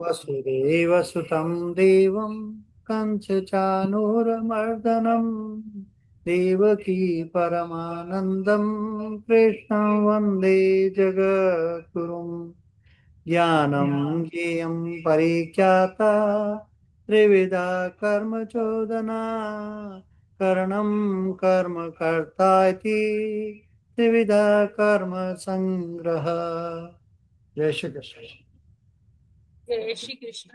वसुदेवसुतं देवं कंसचानूरमर्दनं देवकी परमानन्दं कृष्णं वन्दे जगद्गुरुं। ज्ञानं ज्ञेयं परिज्ञाता त्रिविधा कर्म चोदना करणं कर्म कर्ता इति त्रिविधा कर्म संग्रह। जय श्री कृष्ण। जय श्री कृष्ण।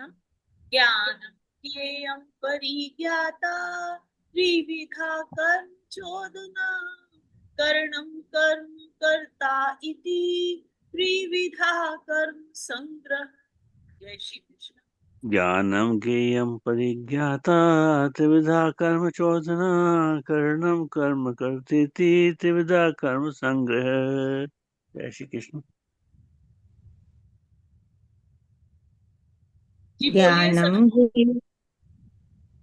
ज्ञानम ज्ञेयं परिज्ञाता त्रिविधा कर्म चोदना कर्णम कर्म कर्ता इति त्रिविधा कर्म संग्रह। जय श्री कृष्ण। ज्ञानं ज्ञेयं परिज्ञाता त्रिविधा कर्म चोदना करणं कर्म कर्तेति त्रिविधा कर्म संग्रह। जय श्री कृष्ण। जी बोलिए सनम।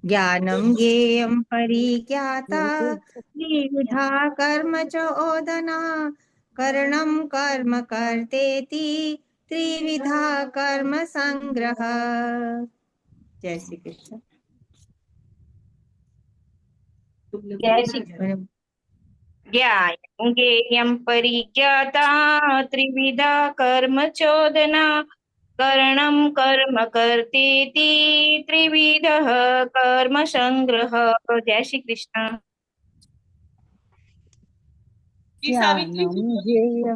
ज्ञानं ज्ञेयं परिज्ञाता त्रिविधा कर्म चोदना करणं कर्म कर्तेति त्रिविधा कर्म संग्रह। जय श्री कृष्ण। जय श्री कृष्ण। ज्ञानं ज्ञेयं परिज्ञाता त्रिविधा कर्म चोदना करणं कर्म कर्तेति त्रिविधः कर्म संग्रह। जय श्री कृष्ण। जी सावित्री जी बोलिए।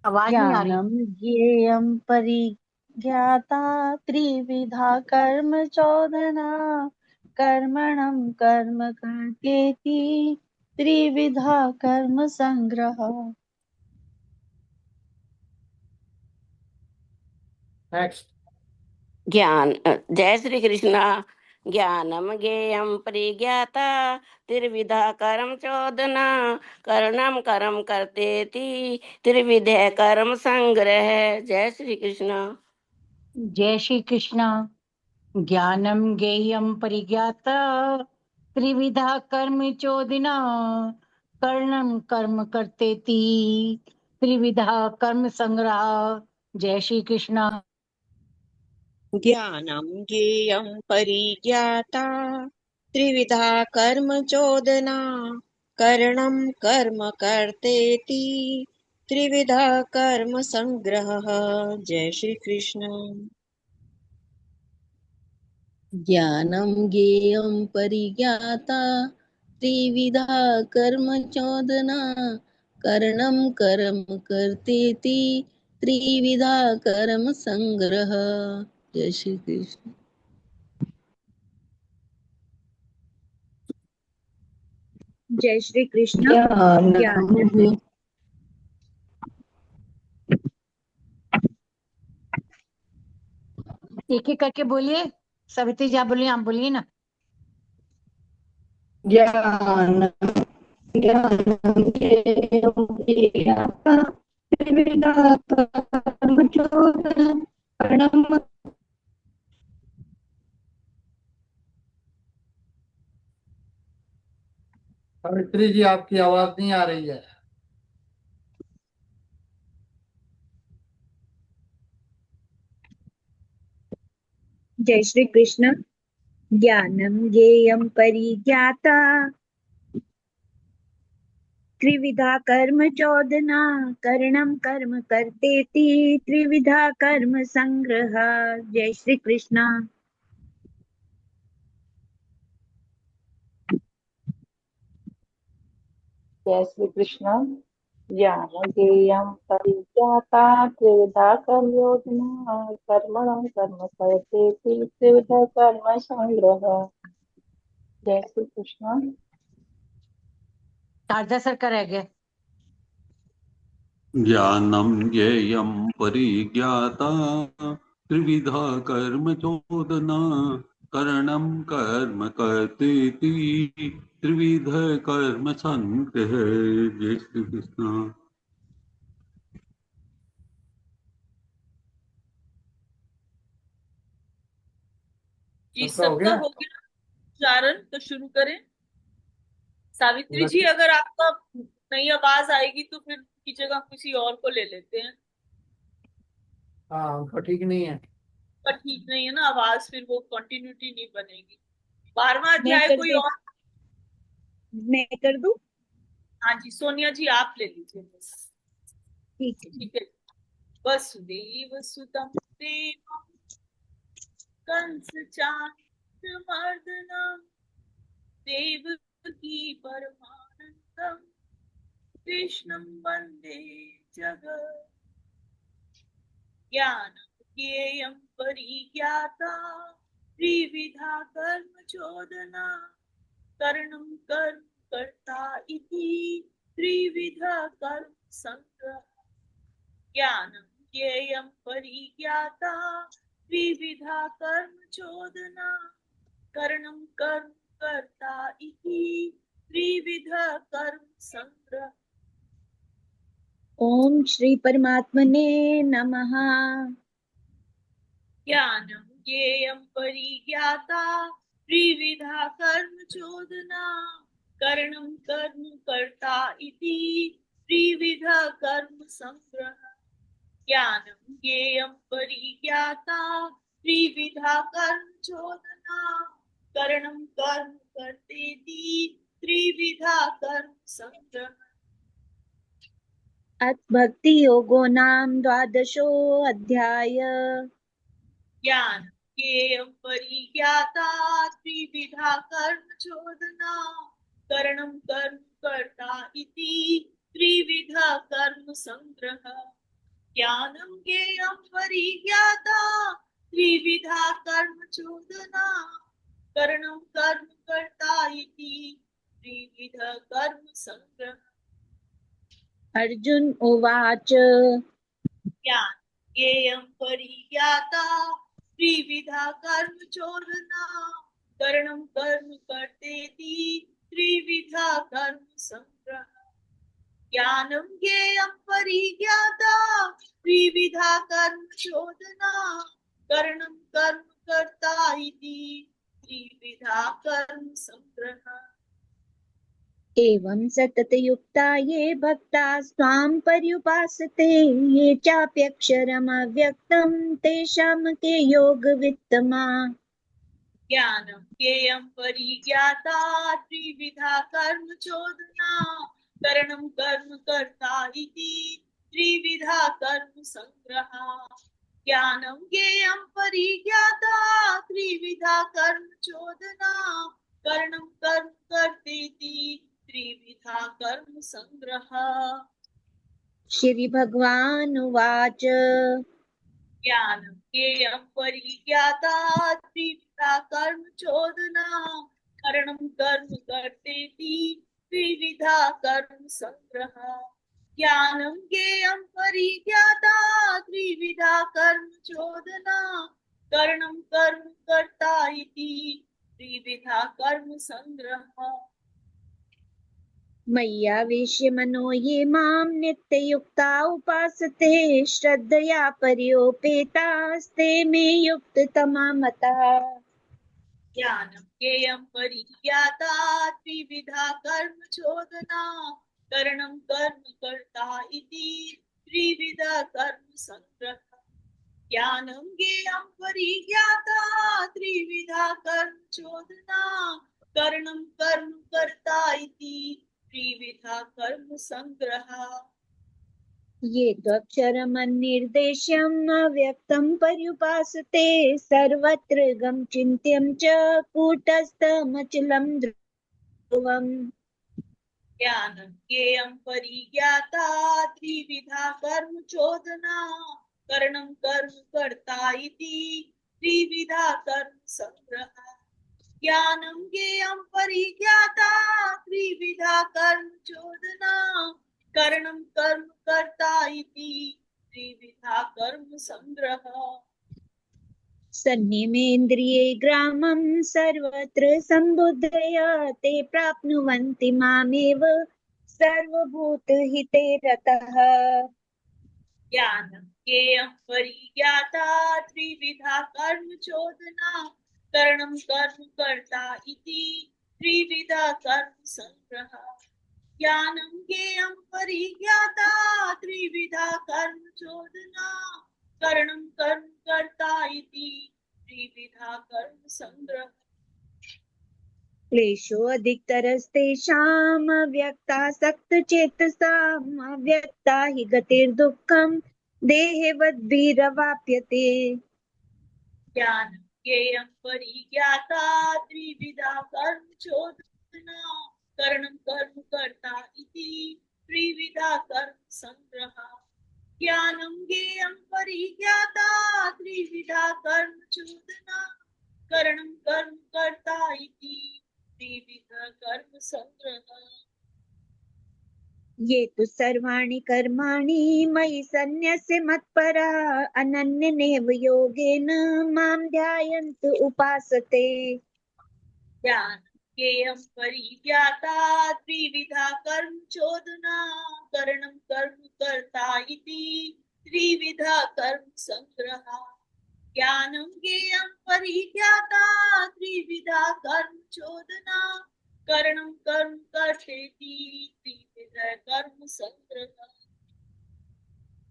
आवाज नहीं आ रही। ज्ञानं ज्ञेयं परिज्ञाता त्रिविधा कर्म चोदना कर्मणं कर्म कर्तेति त्रिविधा कर्म संग्रह। नेक्स्ट। जय श्री कृष्ण। ज्ञानम ज्ञेयं परिज्ञाता त्रिविधा कर्म चोदना कर्णम कर्म करतेति त्रिविधे कर्म संग्रह। जय श्री कृष्ण। जय श्री कृष्ण। ज्ञानं ज्ञेयं परिज्ञाता त्रिविधा कर्म चोदना कर्णं कर्म कर्तेति त्रिविधा कर्म संग्रह। जय श्री कृष्ण। ज्ञानं ज्ञेयं परिज्ञाता त्रिविधा कर्म चोदना करणं कर्म कर्तेति त्रिविधा कर्म संग्रहः। जय श्री कृष्ण। ज्ञानं ज्ञेयं परिज्ञाता त्रिविधा कर्म चोदना करणं कर्म कर्तेति त्रिविधा कर्म संग्रह। जय श्री कृष्ण। जय श्री कृष्ण। ज्ञानं एक एक करके बोलिए। सवित्री जी आप बोलिए, आप बोलिए ना। ज्ञानं ज्ञानं ज्ञेयं परिज्ञाता त्रिविधा कर्म चोदना करणं। सावित्री जी आपकी आवाज नहीं आ रही है। जय श्री कृष्ण। ज्ञानं ज्ञेयं परिज्ञाता त्रिविधा कर्म चोदना करणं कर्म कर्तेति त्रिविधा कर्म संग्रह। जय श्री कृष्ण। जय श्री कृष्ण। ज्ञानज्ञेयं परिज्ञाता त्रिविधा कर्मयोजना कर्मणं कर्म कर्तेति त्रिविधा कर्म संग्रह। जय श्री कृष्ण। शारदा सर का रह गया। ज्ञानं ज्ञेयं परिज्ञाता त्रिविधा कर्म चोदना करणं कर्म कर्तेति त्रिविध कर्म संग्रह। जय श्री कृष्ण। जी सबका हो सबका गया। हो गया उच्चारण तो शुरू करें। सावित्री जी लक्ष्मी अगर आपका नई आवाज आएगी तो फिर की जगह किसी और को ले लेते हैं। हाँ उनका ठीक नहीं है। पर ठीक नहीं है ना आवाज, फिर वो कंटिन्यूटी नहीं बनेगी। 12वां मैं अध्याय कर कोई दे और? मैं कर दूं? हाँ जी सोनिया जी आप ले लीजिए बस। ठीक है। ठीक है। वसुदेव सुतम देवम कंस चाणूरमर्दनम देवकी परमानंदम कृष्णं वंदे जगत्। ज्ञानं ज्ञेयं परिज्ञाता त्रिविधा कर्म चोदना कर्णं कर्म कर्ता इति त्रिविधा कर्म संग्रह। ज्ञानं ज्ञेयं परिज्ञाता त्रिविधा कर्म चोदना कर्णं कर्म कर्ता इति त्रिविधा कर्म संग्रह। ओम श्री परमात्मने नमः। ज्ञानं ज्ञेयं परिज्ञाता त्रिविधा कर्म चोदना कर्णं कर्म कर्ता इति त्रिविधा कर्म संग्रह। ज्ञानं ज्ञेयं परिज्ञाता त्रिविधा कर्म चोदना कर्णं कर्म कर्तेति त्रिविधा कर्म संग्रह। अथ भक्ति योगो नाम द्वादशो अध्याय। ज्ञान ज्ञेयं परिज्ञाता त्रिविधा कर्म चोदना कर्णं कर्म कर्ता इति त्रिविधा कर्म संग्रह। ज्ञानं ज्ञेयं परिज्ञाता त्रिविधा कर्म चोदना कर्णं कर्म कर्ता इति त्रिविधा कर्म संग्रह। अर्जुन उवाच ज्ञान ज्ञेयं परिज्ञाता त्रिविधा कर्म चोदना कर्णं कर्म कर्तेति त्रिविधा कर्म संग्रह। ज्ञानं ज्ञेयं परिज्ञाता त्रिविधा कर्म चोदना कर्णं कर्म कर्ता इति त्रिविधा कर्म संग्रह। एवं सततयुक्ता ये भक्ता स्वां पर्युपासते ये चाप्यक्षरमव्यक्तं तेषां के योगवित्तमा। ज्ञानं ज्ञेयं परिज्ञाता त्रिविधा कर्म चोदना कर्णं कर्म कर्ता इति त्रिविधा कर्म संग्रह। ज्ञानं ज्ञेयं परिज्ञाता त्रिविधा कर्म चोदना कर्णं कर्म कर्तेति त्रिविधा कर्म संग्रह। श्री भगवान उवाच ज्ञानं ज्ञेयं परिज्ञाता त्रिविधा कर्म चोदना कर्णं कर्म कर्तेति त्रिविधा कर्म संग्रह। ज्ञानं ज्ञेयं परिज्ञाता त्रिविधा कर्म चोदना कर्णं कर्म कर्ता इति त्रिविधा कर्म संग्रह। मय्यावेश्य मनो ये मां नित्ययुक्ता उपासते श्रद्धया पर्योपेतास्ते मे युक्ततमा मतः। ज्ञानं ज्ञेयं परिज्ञाता त्रिविधा कर्म चोदना कर्णं कर्म कर्ता इति त्रिविधा कर्म संग्रह। ज्ञानं ज्ञेयं परिज्ञाता त्रिविधा कर्म चोदना कर्णं कर्म कर्ता इति त्रिविधा कर्म संग्रह। ये त्वक्षरमनिर्देश्यम् अव्यक्तं पर्युपासते सर्वत्र गम चिन्त्यं च कूटस्थमचलं ध्रुवम्। ज्ञानं ज्ञेयं परिज्ञाता त्रिविधा कर्म चोदना कर्णं कर्म कर्ता इति त्रिविधा कर्म संग्रह। ज्ञानं ज्ञेयं परिज्ञाता त्रिविधा कर्म चोदना कर्णं कर्म कर्ता इति त्रिविधा कर्म संग्रह। सन्निमेन्द्रिये ग्रामं सर्वत्र सम्बुद्धया ते प्राप्नुवन्ति मामेव सर्वभूतहिते रतः। ज्ञानं ज्ञेयं परिज्ञाता त्रिविधा कर्म चोदना कर्णं कर्म कर्ता इति त्रिविधा कर्म संग्रह। ज्ञानं ज्ञेयं परिज्ञाता त्रिविधा कर्म चोदना करणं कर्म कर्ता इति त्रिविधा कर्म संग्रह। क्लेशोऽधिकतरस्तेषाम् अव्यक्तासक्तचेतसाम् अव्यक्ता हि गतिर्दुःखम् देहेवद्भिरवाप्यते। ज्ञानं ज्ञेयं परिज्ञाता त्रिविधा कर्म चोदना करणं कर्म कर्ता इति त्रिविधा कर्म संग्रह। ज्ञानं ज्ञेयं परिज्ञाता त्रिविधा कर्म चोदना करणं कर्म कर्ता इति त्रिविधा कर्म संग्रह। ये तु सर्वाणि कर्माणि मयि सन्न्यस्य मत्परा अनन्येनैव योगेन मां ध्यायन्तु उपासते। ज्ञानं ज्ञेयं परिज्ञाता त्रिविधा कर्म चोदना करणं कर्म कर्ता इति त्रिविधा कर्म संग्रह। ज्ञानं ज्ञेयं परिज्ञाता त्रिविधा कर्म चोदना करणं कर्म कर्तेति त्रिविधा कर्म संग्रह।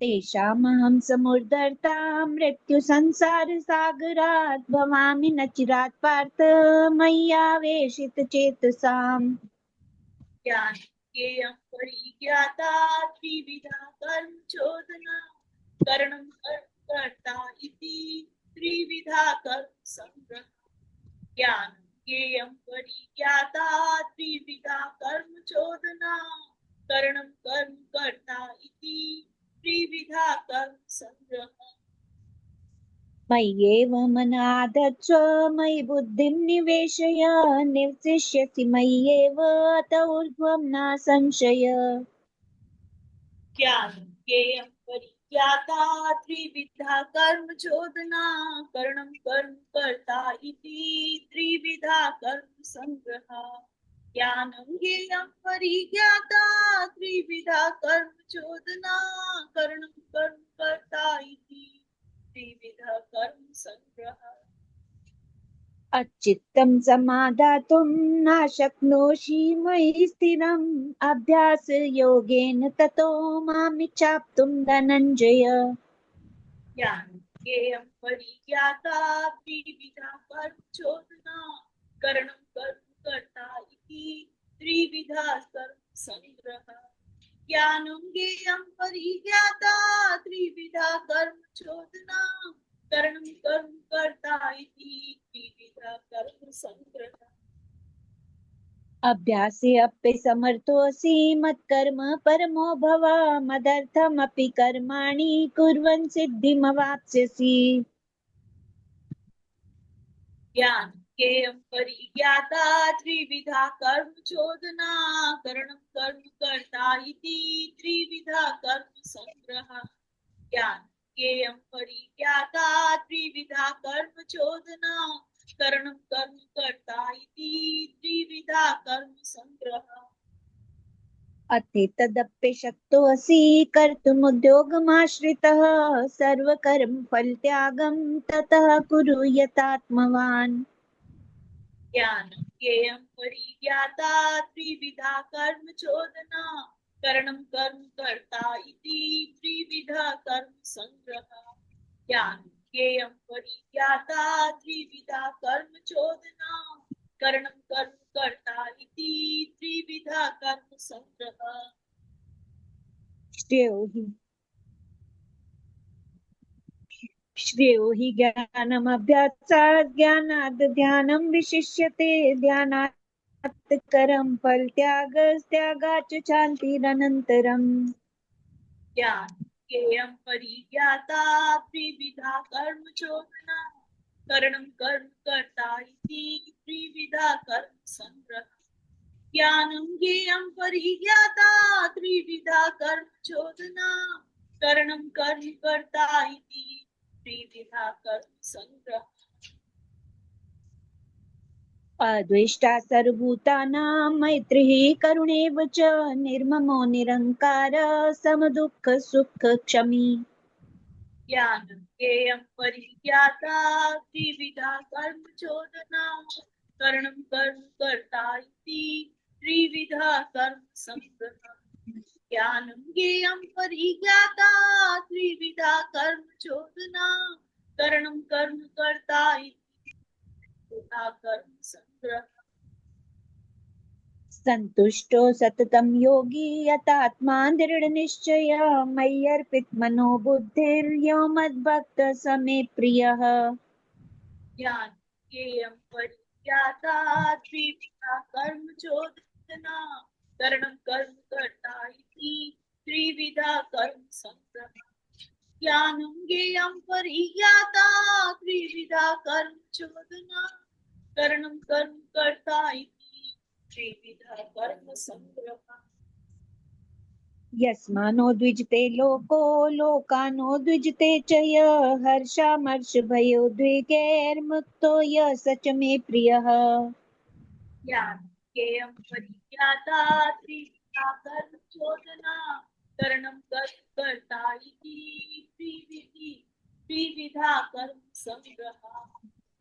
तेषामहं समुद्धर्ता मृत्यु संसार सागरात् भवामि न चिरात् पार्थ मय्यावेशितचेतसाम्। ज्ञानं ज्ञेयं परिज्ञाता त्रिविधा कर्म चोदना करणं कर्म कर्ता इति त्रिविधा कर्म संग्रह। ज्ञानं ज्ञेयं परिज्ञाता त्रिविधा कर्म चोदना करणं कर्म कर्ता इति त्रिविधा कर्म संग्रह। मय्येव मन आधत्स्व मयि बुद्धिं निवेशय निवसिष्यसि मय्येव अत ऊर्ध्वं न संशय। ज्ञानं ज्ञेयं परिज्ञाता त्रिविधा कर्म चोदना करणं कर्म कर्ता इति त्रिविधा कर्म संग्रह। ज्ञानं ज्ञेयं परिज्ञाता त्रिविधा कर्म चोदना करणं कर्म कर्ता इति त्रिविधा कर्म संग्रह। अचित्तं समादातुं न शक्नोषि मयि स्थिरम् अभ्यासयोगेन ततो मामिच्छाप्तुं धनञ्जय। ज्ञानं ज्ञेयं परिज्ञाता त्रिविधा कर्म चोदना करणं कर्म कर्ता इति त्रिविधा कर्म संग्रह। ज्ञानं ज्ञेयं परिज्ञाता त्रिविधा कर्म चोदना करणं कर्म कर्ता इति त्रिविधा कर्म संग्रह। अभ्यासे अपि समर्थोऽसि मत्कर्म परमो भव मदर्थमपि कर्माणि कुर्वन् सिद्धिमवाप्स्यसि। ज्ञानं ज्ञेयं परिज्ञाता त्रिविधा कर्म चोदना करणं कर्म कर्ता इति त्रिविधा कर्म संग्रह। ज्ञानं ज्ञेयं परिज्ञाता त्रिविधा कर्म चोदना करणं कर्म कर्ता इति त्रिविधा कर्म संग्रह। अत्येतदप्य शक्तोऽसि कर्तुमुद्योगमाश्रितः सर्वकर्मफलत्यागं ततः कुरु यतात्मवान्। ज्ञानं ज्ञेयं परिज्ञाता त्रिविधा कर्म चोदना करणं कर्म कर्ता इति त्रिविधा कर्म संग्रह। ज्ञानं ज्ञेयं परिज्ञाता त्रिविधा कर्म चोदना करणं कर्म कर्ता इति त्रिविधा कर्म संग्रह। श्रेयो हि ज्ञानमभ्यासात् ज्ञानाद् ध्यानं विशिष्यते ध्यानात् करं फलत्यागस्त्यागाच्च शान्तिरनन्तरम्। ज्ञानं ज्ञेयं परिज्ञाता त्रिविधा कर्म चोदना करणं कर्म कर्ता इति त्रिविधा कर्म संग्रह। ज्ञानं ज्ञेयं परिज्ञाता त्रिविधा कर्म चोदना करणं कर्म कर्ता इति त्रिविधा कर्म संग्रह। अद्वेष्टा सर्वभूतानां मैत्रिः करुणेव च निर्ममो निरङ्कार समदुःखसुखक्षमी। ज्ञानं ज्ञेयं परिज्ञाता त्रिविधा कर्म चोदना करणं कर्म कर्ता इति त्रिविधा कर्म संग्रह ज्ञानं ज्ञेयं परिज्ञाता त्रिविधा कर्म चोदना करणं कर्म कर्ता इति त्रिविधा कर्म संग्रह संतुष्टो सततं योगी यतात्मा दृढनिश्चय मय्यर्पित मनो बुद्धिर्यो मद्भक्त स मे प्रियः। ज्ञान ज्ञेयं परिज्ञाता त्रिविधा कर्म चोदना करणं कर्म कर्ता इति त्रिविधा कर्म संग्रह ज्ञानं ज्ञेयं परिज्ञाता त्रिविधा कर्म चोदना करणं कर्म कर्ता इति त्रिविधा कर्म संग्रह यस्मानो द्विजते लोको लोकानो द्विजते च यः हर्षामर्षभयोद्वेगैर्मुक्तो यः स च मे प्रियः। ज्ञान ज्ञेयं परिज्ञाता त्रिविधा कर्म चोदना करणं कर्म कर्ता इति त्रिविधा कर्म संग्रह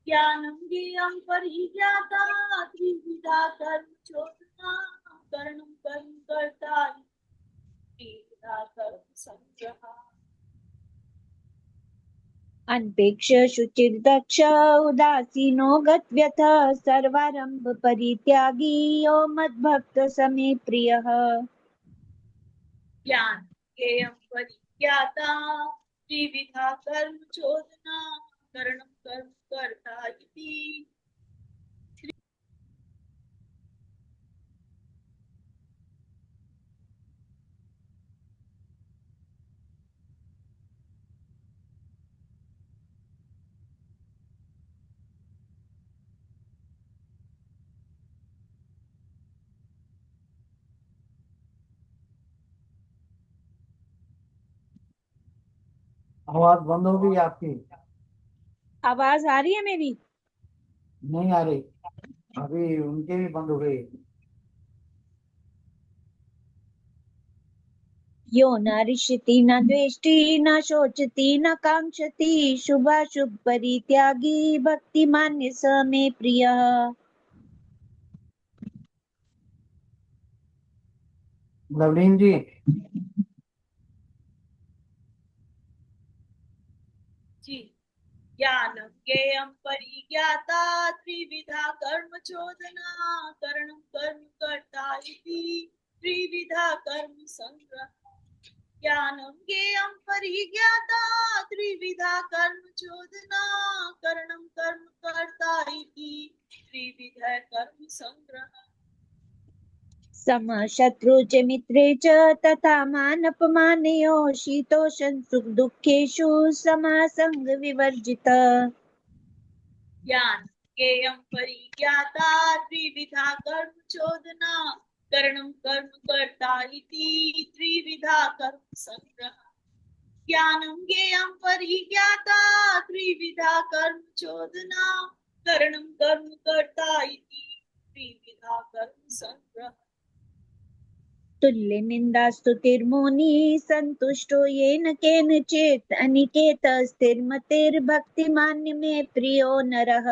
ज्ञानं ज्ञेयं परिज्ञाता त्रिविधा कर्म चोदना करणं कर्म कर्ता इति त्रिविधा कर्म संग्रह अनपेक्ष शुचिर्दक्ष उदासीनो गतव्यथः सर्वारंभ परित्यागी यो मद्भक्त स मे प्रियः। ज्ञान ज्ञेयं परिज्ञाता त्रिविधा कर्म चोदना करणं कर्म कर्ता इति आवाज बंद हो गई आपकी, आवाज आ रही है मेरी? नहीं आ रही। अभी उनके भी बंद हो गई। यो न रिष्यति न द्वेष्टि न शोचति न कांक्षति शुभाशुभ परित्यागी भक्तिमान्य स मे प्रियः। लवलीन जी, जी ज्ञानं ज्ञेयं परिज्ञाता त्रिविधा कर्म चोदना करणं कर्म कर्ता इति त्रिविधा कर्म संग्रह ज्ञानं ज्ञेयं परिज्ञाता त्रिविधा कर्म चोदना करणं कर्म कर्ता इति त्रिविधा कर्म संग्रह समशत्रु च मित्रे च तथा मानपमानयोः शीतोषण सुख दुःखेषु समासंग विवर्जितः। ज्ञान ज्ञेयं परिज्ञाता त्रिविधा कर्म चोदना करणं कर्म कर्ता इति त्रिविधा कर्म संग्रह ज्ञानं ज्ञेयं परिज्ञाता त्रिविधा कर्म चोदना करणं कर्म कर्ता इति त्रिविधा कर्म संग्रह तुल्य निंदा स्तुतिर्मुनि संतुष्टो येन केनचित् अनिकेतः स्थिरमतिर्भक्तिमान्य मे प्रियो नरः।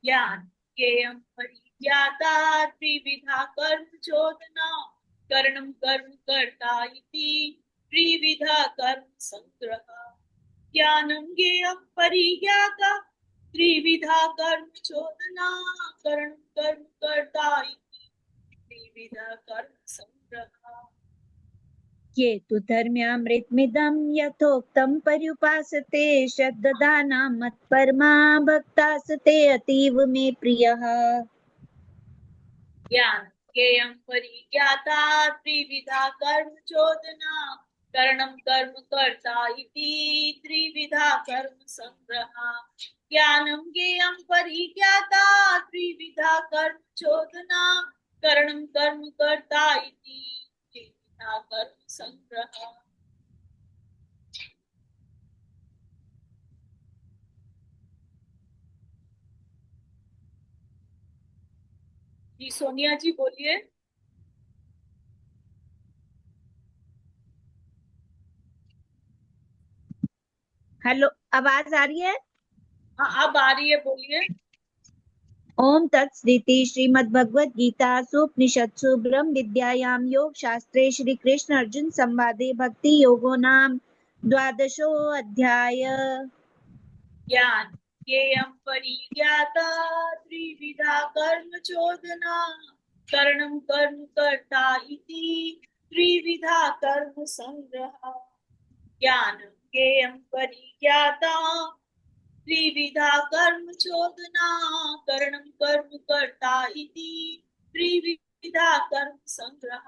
ज्ञान ज्ञेयं परिज्ञाता त्रिविधा कर्म चोदना करणं कर्म कर्ता इति त्रिविधा कर्म संग्रह ज्ञानं ज्ञेयं परिज्ञाता त्रिविधा कर्म चोदना करणं कर्म कर्ता इति त्रिविधा कर्म संग्रह ये तु धर्म्यामृतमिदं यथोक्तं पर्युपासते श्रद्धानां मत्परमा भक्तास्ते अतीव मे प्रियः। ज्ञान ज्ञेयं परिज्ञाता त्रिविधा कर्म चोदना करणं कर्म कर्ता इति त्रिविधा कर्म संग्रह ज्ञानं ज्ञेयं परिज्ञाता त्रिविधा कर्म चोदना करणं कर्म कर्ता इति त्रिविधा कर्म संग्रह जी सोनिया जी बोलिए। हेलो, आवाज आ रही है? हाँ अब आ रही है, बोलिए। ओम तत्सदिति श्रीमद्भगवद गीतासु उपनिषत्सु ब्रह्म विद्यायां योग शास्त्रे श्री कृष्ण अर्जुन संवादे भक्ति योगो नाम द्वादशो अध्याय। ज्ञान ज्ञेयं परिज्ञाता त्रिविधा कर्म चोदना कर्णं कर्म कर्ता इति त्रिविधा कर्म संग्रह। ज्ञान ज्ञेयं परिज्ञाता त्रिविधा कर्म चोदना कर्णं कर्म कर्ता इति त्रिविधा कर्म संग्रह।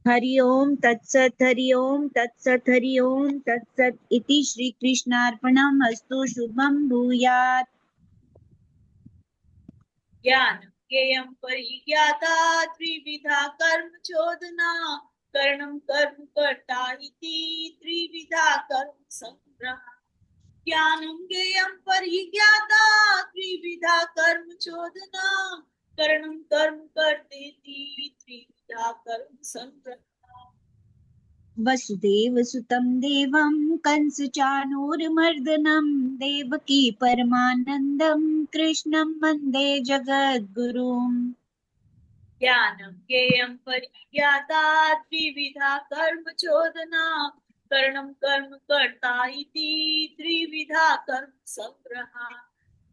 हरि ओम तत्सत हरि ओम तत्सत हरि ओम तत्सत इति श्री कृष्णार्पणम् अस्तु। शुभम भूयात्। ज्ञान ज्ञेयं परिज्ञाता त्रिविधा कर्म चोदना कर्णं कर्म कर्ता इति त्रिविधा कर्म संग्रह। ज्ञानं ज्ञेयं परिज्ञाता त्रिविधा कर्म चोदना कर्णं कर्म कर्तेति त्रिविधा कर्म संग्रह। वसुदेव सुतं देवं कंस चाणूरमर्दनं देवकी परमानंदं कृष्णं वंदे जगद्गुरुम्। ज्ञानं ज्ञेयं परिज्ञाता त्रिविधा कर्म चोदना कर्णं कर्म कर्ता इति त्रिविधा कर्म संग्रह।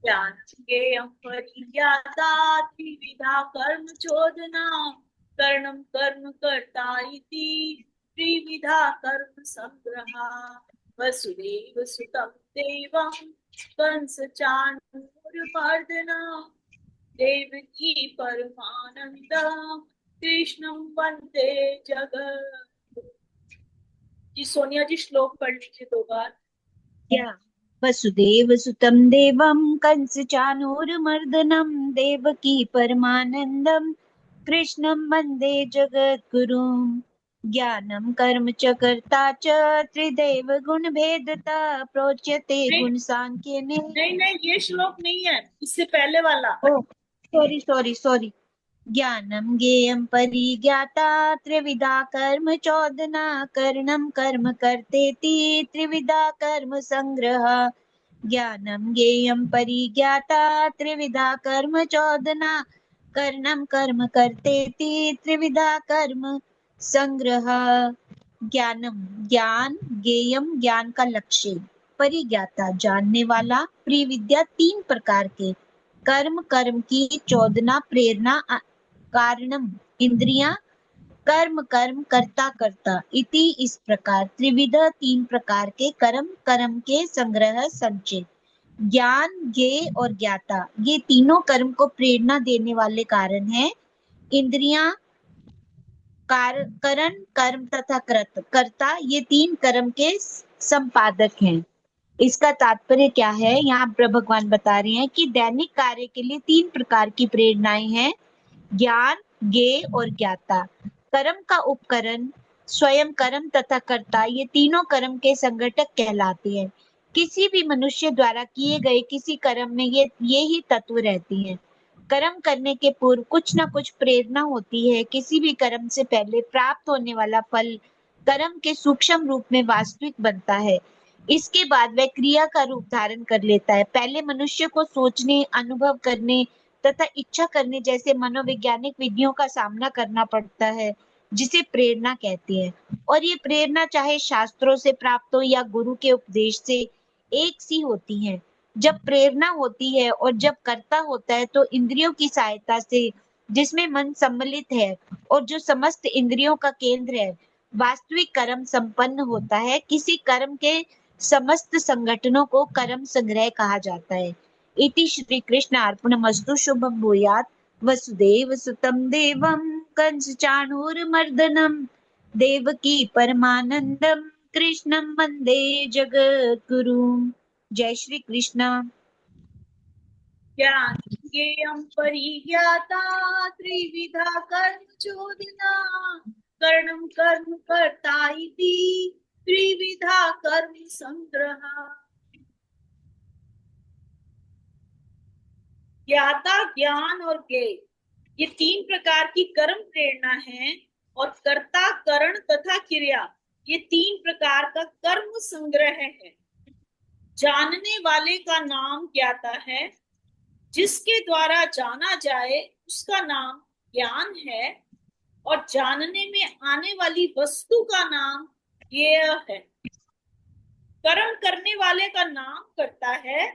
ज्ञानं ज्ञेयं परिज्ञाता त्रिविधा कर्म चोदना कर्णं कर्म कर्ता इति त्रिविधा कर्म संग्रह। वसुदेव सुतं देवं कंस चाणूरमर्दनं देवकी परमानंदं कृष्णं वंदे जगद्गुरुं। जी सोनिया जी श्लोक पढ़ लीजिए 2 बार। क्या वसुदेव सुतं देवं कंस चाणूरमर्दनं देवकी परमानंदं कृष्णं वंदे जगद्गुरुम्। ज्ञानं कर्म च कर्ता च त्रिदेव गुण भेदता प्रोच्यते गुण सांख्येने। नहीं ये श्लोक नहीं है, इससे पहले वाला। सॉरी ज्ञानं ज्ञेयं परिज्ञाता त्रिविधा कर्म चोदना कर्णं कर्म कर्तेति त्रिविधा कर्म संग्रह। ज्ञानं ज्ञेयं परिज्ञाता त्रिविधा कर्म चोदना कर्णं कर्म कर्तेति त्रिविधा कर्म संग्रह। ज्ञानम ज्ञान ज्ञेयम ज्ञान का लक्ष्य, परिज्ञाता जानने वाला, त्रिविद्या 3 प्रकार के, कर्म कर्म की चोदना प्रेरणा कारणम इंद्रियां, कर्म कर्म कर्ता कर्ता इति इस प्रकार त्रिविध 3 प्रकार के कर्म कर्म के संग्रह संचय। ज्ञान ज्ञेय और ज्ञाता ये तीनों कर्म को प्रेरणा देने वाले कारण हैं। इंद्रियां करण कर्म तथा कर्ता ये 3 कर्म के संपादक हैं। इसका तात्पर्य क्या है, यहाँ भगवान बता रहे हैं कि दैनिक कार्य के लिए 3 प्रकार की प्रेरणाएं हैं, ज्ञान ज्ञेय और ज्ञाता। कर्म का उपकरण स्वयं कर्म तथा कर्ता ये तीनों कर्म के संगठक कहलाते हैं। किसी भी मनुष्य द्वारा किए गए किसी कर्म में ये ही तत्व रहती हैं। कर्म करने के पूर्व कुछ न कुछ प्रेरणा होती है। किसी भी कर्म से पहले प्राप्त होने वाला फल कर्म के सूक्ष्म रूप में वास्तविक बनता है। इसके बाद वह क्रिया का रूप धारण कर लेता है। पहले मनुष्य को सोचने, अनुभव करने तथा इच्छा करने जैसे मनोवैज्ञानिक विधियों का सामना करना पड़ता है, जिसे प्रेरणा कहते हैं। और ये प्रेरणा चाहे शास्त्रों से प्राप्त हो या गुरु के उपदेश से, एक सी होती है। जब प्रेरणा होती है और जब कर्ता होता है तो इंद्रियों की सहायता से, जिसमें मन सम्मिलित है और जो समस्त इंद्रियों का केंद्र है, वास्तविक कर्म संपन्न होता है। किसी कर्म के समस्त संगठनों को कर्म संग्रह कहा जाता है। इति श्री कृष्ण अर्पणमस्तु। शुभम भूयात्। वसुदेव सुतं देवं कंस चाणूरमर्दनं देवकी परमानंदं कृष्णं वंदे जगद्गुरुम्। जय श्री कृष्ण। ज्ञान ज्ञेयं परिज्ञाता त्रिविधा कर्म चोदना कर्णं कर्म कर्ता इति त्रिविधा कर्म संग्रह। ज्ञाता ज्ञान और ज्ञेय ये 3 प्रकार की कर्म प्रेरणा है, और कर्ता करण तथा क्रिया ये 3 प्रकार का कर्म संग्रह है। जानने वाले का नाम ज्ञाता है जिसके द्वारा जाना जाए उसका नाम ज्ञान है, और जानने में आने वाली वस्तु का नाम ज्ञेय है। कर्म करने वाले का नाम कर्ता है।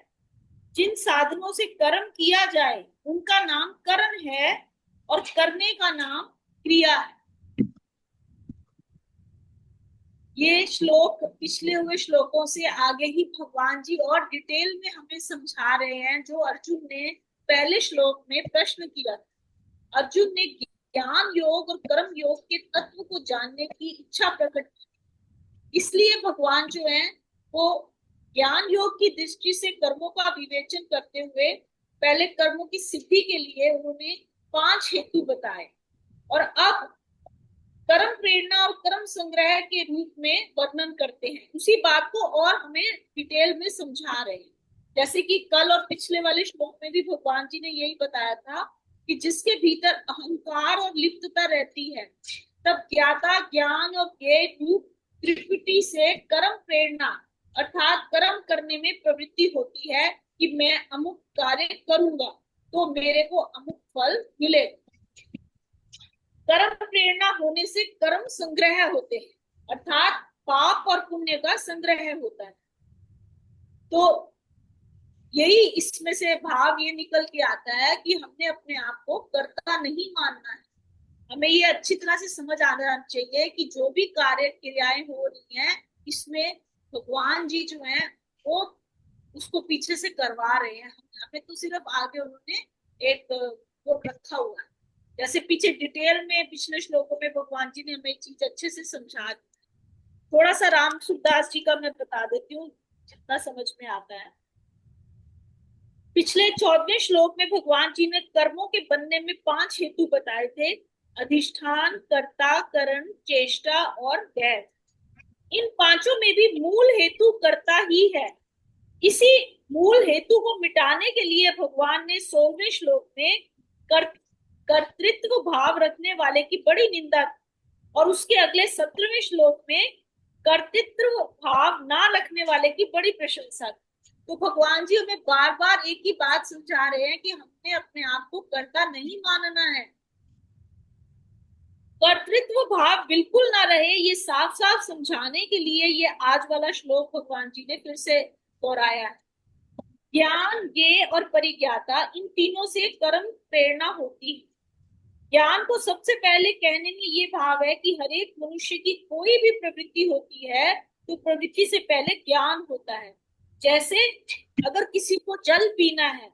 जिन साधनों से कर्म किया जाए उनका नाम करण है, और करने का नाम क्रिया है। ये श्लोक पिछले हुए श्लोकों से आगे ही भगवान जी और डिटेल में हमें समझा रहे हैं, जो अर्जुन ने पहले श्लोक में प्रश्न किया। अर्जुन ने ज्ञान योग और कर्म योग के तत्व को जानने की इच्छा प्रकट की, इसलिए भगवान जो है वो ज्ञान योग की दृष्टि से कर्मों का विवेचन करते हुए पहले कर्मों की सिद्धि के लिए उन्होंने 5 हेतु बताए, और अब कर्म प्रेरणा और कर्म संग्रह के रूप में वर्णन करते हैं। उसी बात को और हमें डिटेल में समझा रहे हैं। जैसे कि कल और पिछले वाले श्लोक में भी भगवान जी ने यही बताया था कि जिसके भीतर अहंकार और लिप्तता रहती है, तब ज्ञाता ज्ञान और ज्ञेय रूप त्रिपुटी से कर्म प्रेरणा अर्थात कर्म करने में प्रवृत्ति होती है कि मैं अमुक कार्य करूंगा तो मेरे को अमुक फल मिलेगा। कर्म प्रेरणा होने से कर्म संग्रह होते हैं, अर्थात पाप और पुण्य का संग्रह होता है। तो यही इसमें से भाव ये निकल के आता है कि हमने अपने आप को कर्ता नहीं मानना है। हमें ये अच्छी तरह से समझ आना चाहिए कि जो भी कार्य क्रियाएं हो रही हैं, इसमें भगवान जी जो हैं वो उसको पीछे से करवा रहे हैं। हमें तो सिर्फ आगे उन्होंने एक वो रखा हुआ है। जैसे पीछे डिटेल में पिछले श्लोकों में भगवान जी ने हमें एक चीज अच्छे से समझा दी। थोड़ा सा राम सुखदास जी का मैं बता देती हूँ जितना समझ में आता है। पिछले 14वें श्लोक में भगवान जी ने कर्मों के बनने में 5 हेतु बताए थे: अधिष्ठान, कर्ता, करण, चेष्टा और दैव। इन पांचों में भी मूल हेतु कर्ता ही है। इसी मूल हेतु को मिटाने के लिए भगवान ने 16वें श्लोक में कर्तृत्व भाव रखने वाले की बड़ी निंदा, और उसके अगले 17वें श्लोक में कर्तृत्व भाव ना रखने वाले की बड़ी प्रशंसा। तो भगवान जी हमें बार बार एक ही बात समझा रहे हैं कि हमने अपने आप को कर्ता नहीं मानना है। कर्तृत्व भाव बिल्कुल ना रहे, ये साफ साफ समझाने के लिए ये आज वाला श्लोक भगवान जी ने फिर से दोहराया है। ज्ञान, ज्ञेय और परिज्ञाता, इन तीनों से कर्म प्रेरणा होती है। ज्ञान को सबसे पहले कहने में ये भाव है कि हर एक मनुष्य की कोई भी प्रवृत्ति होती है तो प्रवृत्ति से पहले ज्ञान होता है। जैसे अगर किसी को जल पीना है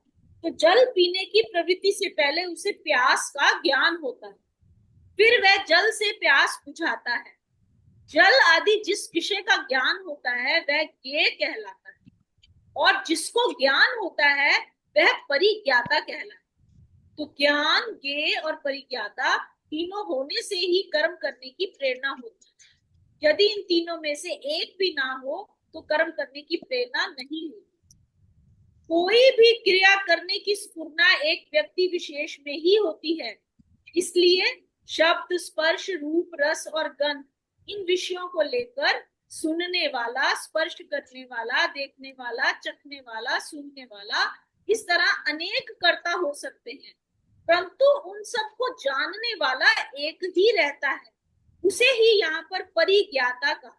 तो जल पीने की प्रवृत्ति से पहले उसे प्यास का ज्ञान होता है, फिर वह जल से प्यास बुझाता है। जल आदि जिस विषय का ज्ञान होता है वह ज्ञेय कहलाता है, और जिसको ज्ञान होता है वह परिज्ञाता कहलाता है। तो ज्ञान, ज्ञेय और परिज्ञाता तीनों होने से ही कर्म करने की प्रेरणा होती है। यदि इन तीनों में से एक भी ना हो तो कर्म करने की प्रेरणा नहीं होती। कोई भी क्रिया करने की स्फुरना एक व्यक्ति विशेष में ही होती है। इसलिए शब्द, स्पर्श, रूप, रस और गंध, इन विषयों को लेकर सुनने वाला, स्पर्श करने वाला, देखने वाला, चखने वाला, सुनने वाला, इस तरह अनेक कर्ता हो सकते हैं, परंतु उन सबको जानने वाला एक ही रहता है, उसे ही यहाँ पर परिज्ञाता कहा।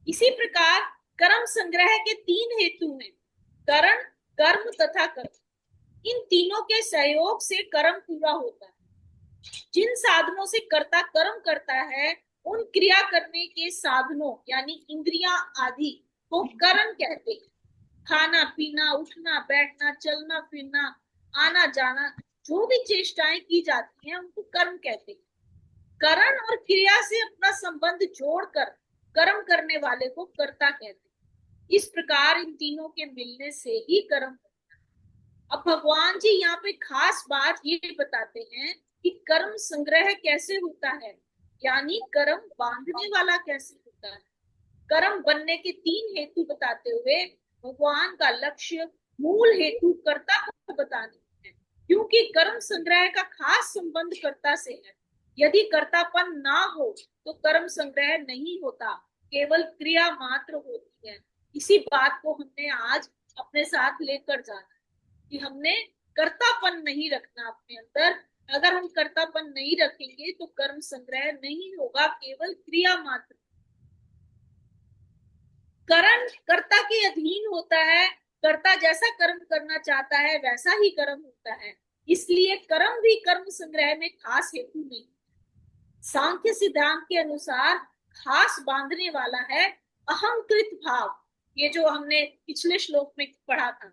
इसी प्रकार कर्म संग्रह के 3 हेतु हैं: करण, कर्म तथा कर्म। इन तीनों के सहयोग से कर्म पूरा होता है। जिन साधनों से कर्ता कर्म करता है उन क्रिया करने के साधनों यानी इंद्रियां आदि को करण कहते हैं। खाना पीना, उठना बैठना, चलना फिरना, आना जाना, जो भी चेष्टाएं की जाती हैं उनको कर्म कहते हैं। करण और क्रिया से अपना संबंध जोड़कर कर्म करने वाले को कर्ता कहते हैं। इस प्रकार इन तीनों के मिलने से ही कर्म होता है। अब भगवान जी यहाँ पे खास बात ये बताते हैं कि कर्म संग्रह कैसे होता है, यानी कर्म बांधने वाला कैसे होता है। कर्म बनने के 3 हेतु बताते हुए भगवान का लक्ष्य मूल हेतु कर्ता को बताने है, क्योंकि कर्म संग्रह का खास संबंध कर्ता से है। यदि कर्तापन ना हो तो कर्म संग्रह नहीं होता, केवल क्रिया मात्र होती है। इसी बात को हमने आज अपने साथ लेकर जाना है। कि हमने कर्तापन नहीं रखना अपने अंदर। अगर हम कर्तापन नहीं रखेंगे तो कर्म संग्रह नहीं होगा, केवल क्रिया मात्र। कर्म कर्ता के अधीन होता है, कर्ता जैसा कर्म करना चाहता है वैसा ही कर्म होता है, इसलिए कर्म भी कर्म संग्रह में खास हेतु नहीं। सांख्य सिद्धांत के अनुसार खास बांधने वाला है अहंकृत भाव, ये जो हमने पिछले श्लोक में पढ़ा था,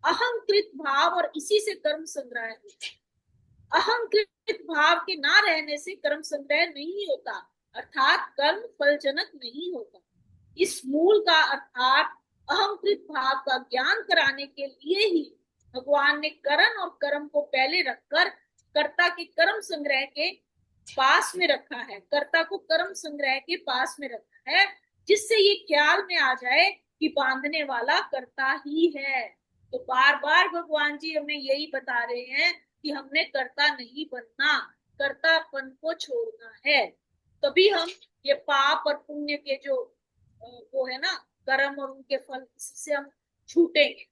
अहंकृत भाव, और इसी से कर्म संग्रह होता है। अहंकृत भाव के ना रहने से कर्म संग्रह नहीं होता, अर्थात कर्म फलजनक नहीं होता। इस मूल का अर्थात अहंकृत भाव का ज्ञान कराने के लिए ही भगवान ने करण और कर्म को पहले रखकर कर्ता के कर्म संग्रह के पास में रखा है, कर्ता को कर्म संग्रह के पास में रखा है, जिससे ये ख्याल में आ जाए कि बांधने वाला कर्ता ही है। तो बार बार भगवान जी हमें यही बता रहे हैं कि हमने कर्ता नहीं बनना, कर्तापन को छोड़ना है, तभी हम ये पाप और पुण्य के जो वो है ना कर्म और उनके फल, इससे हम छूटेंगे।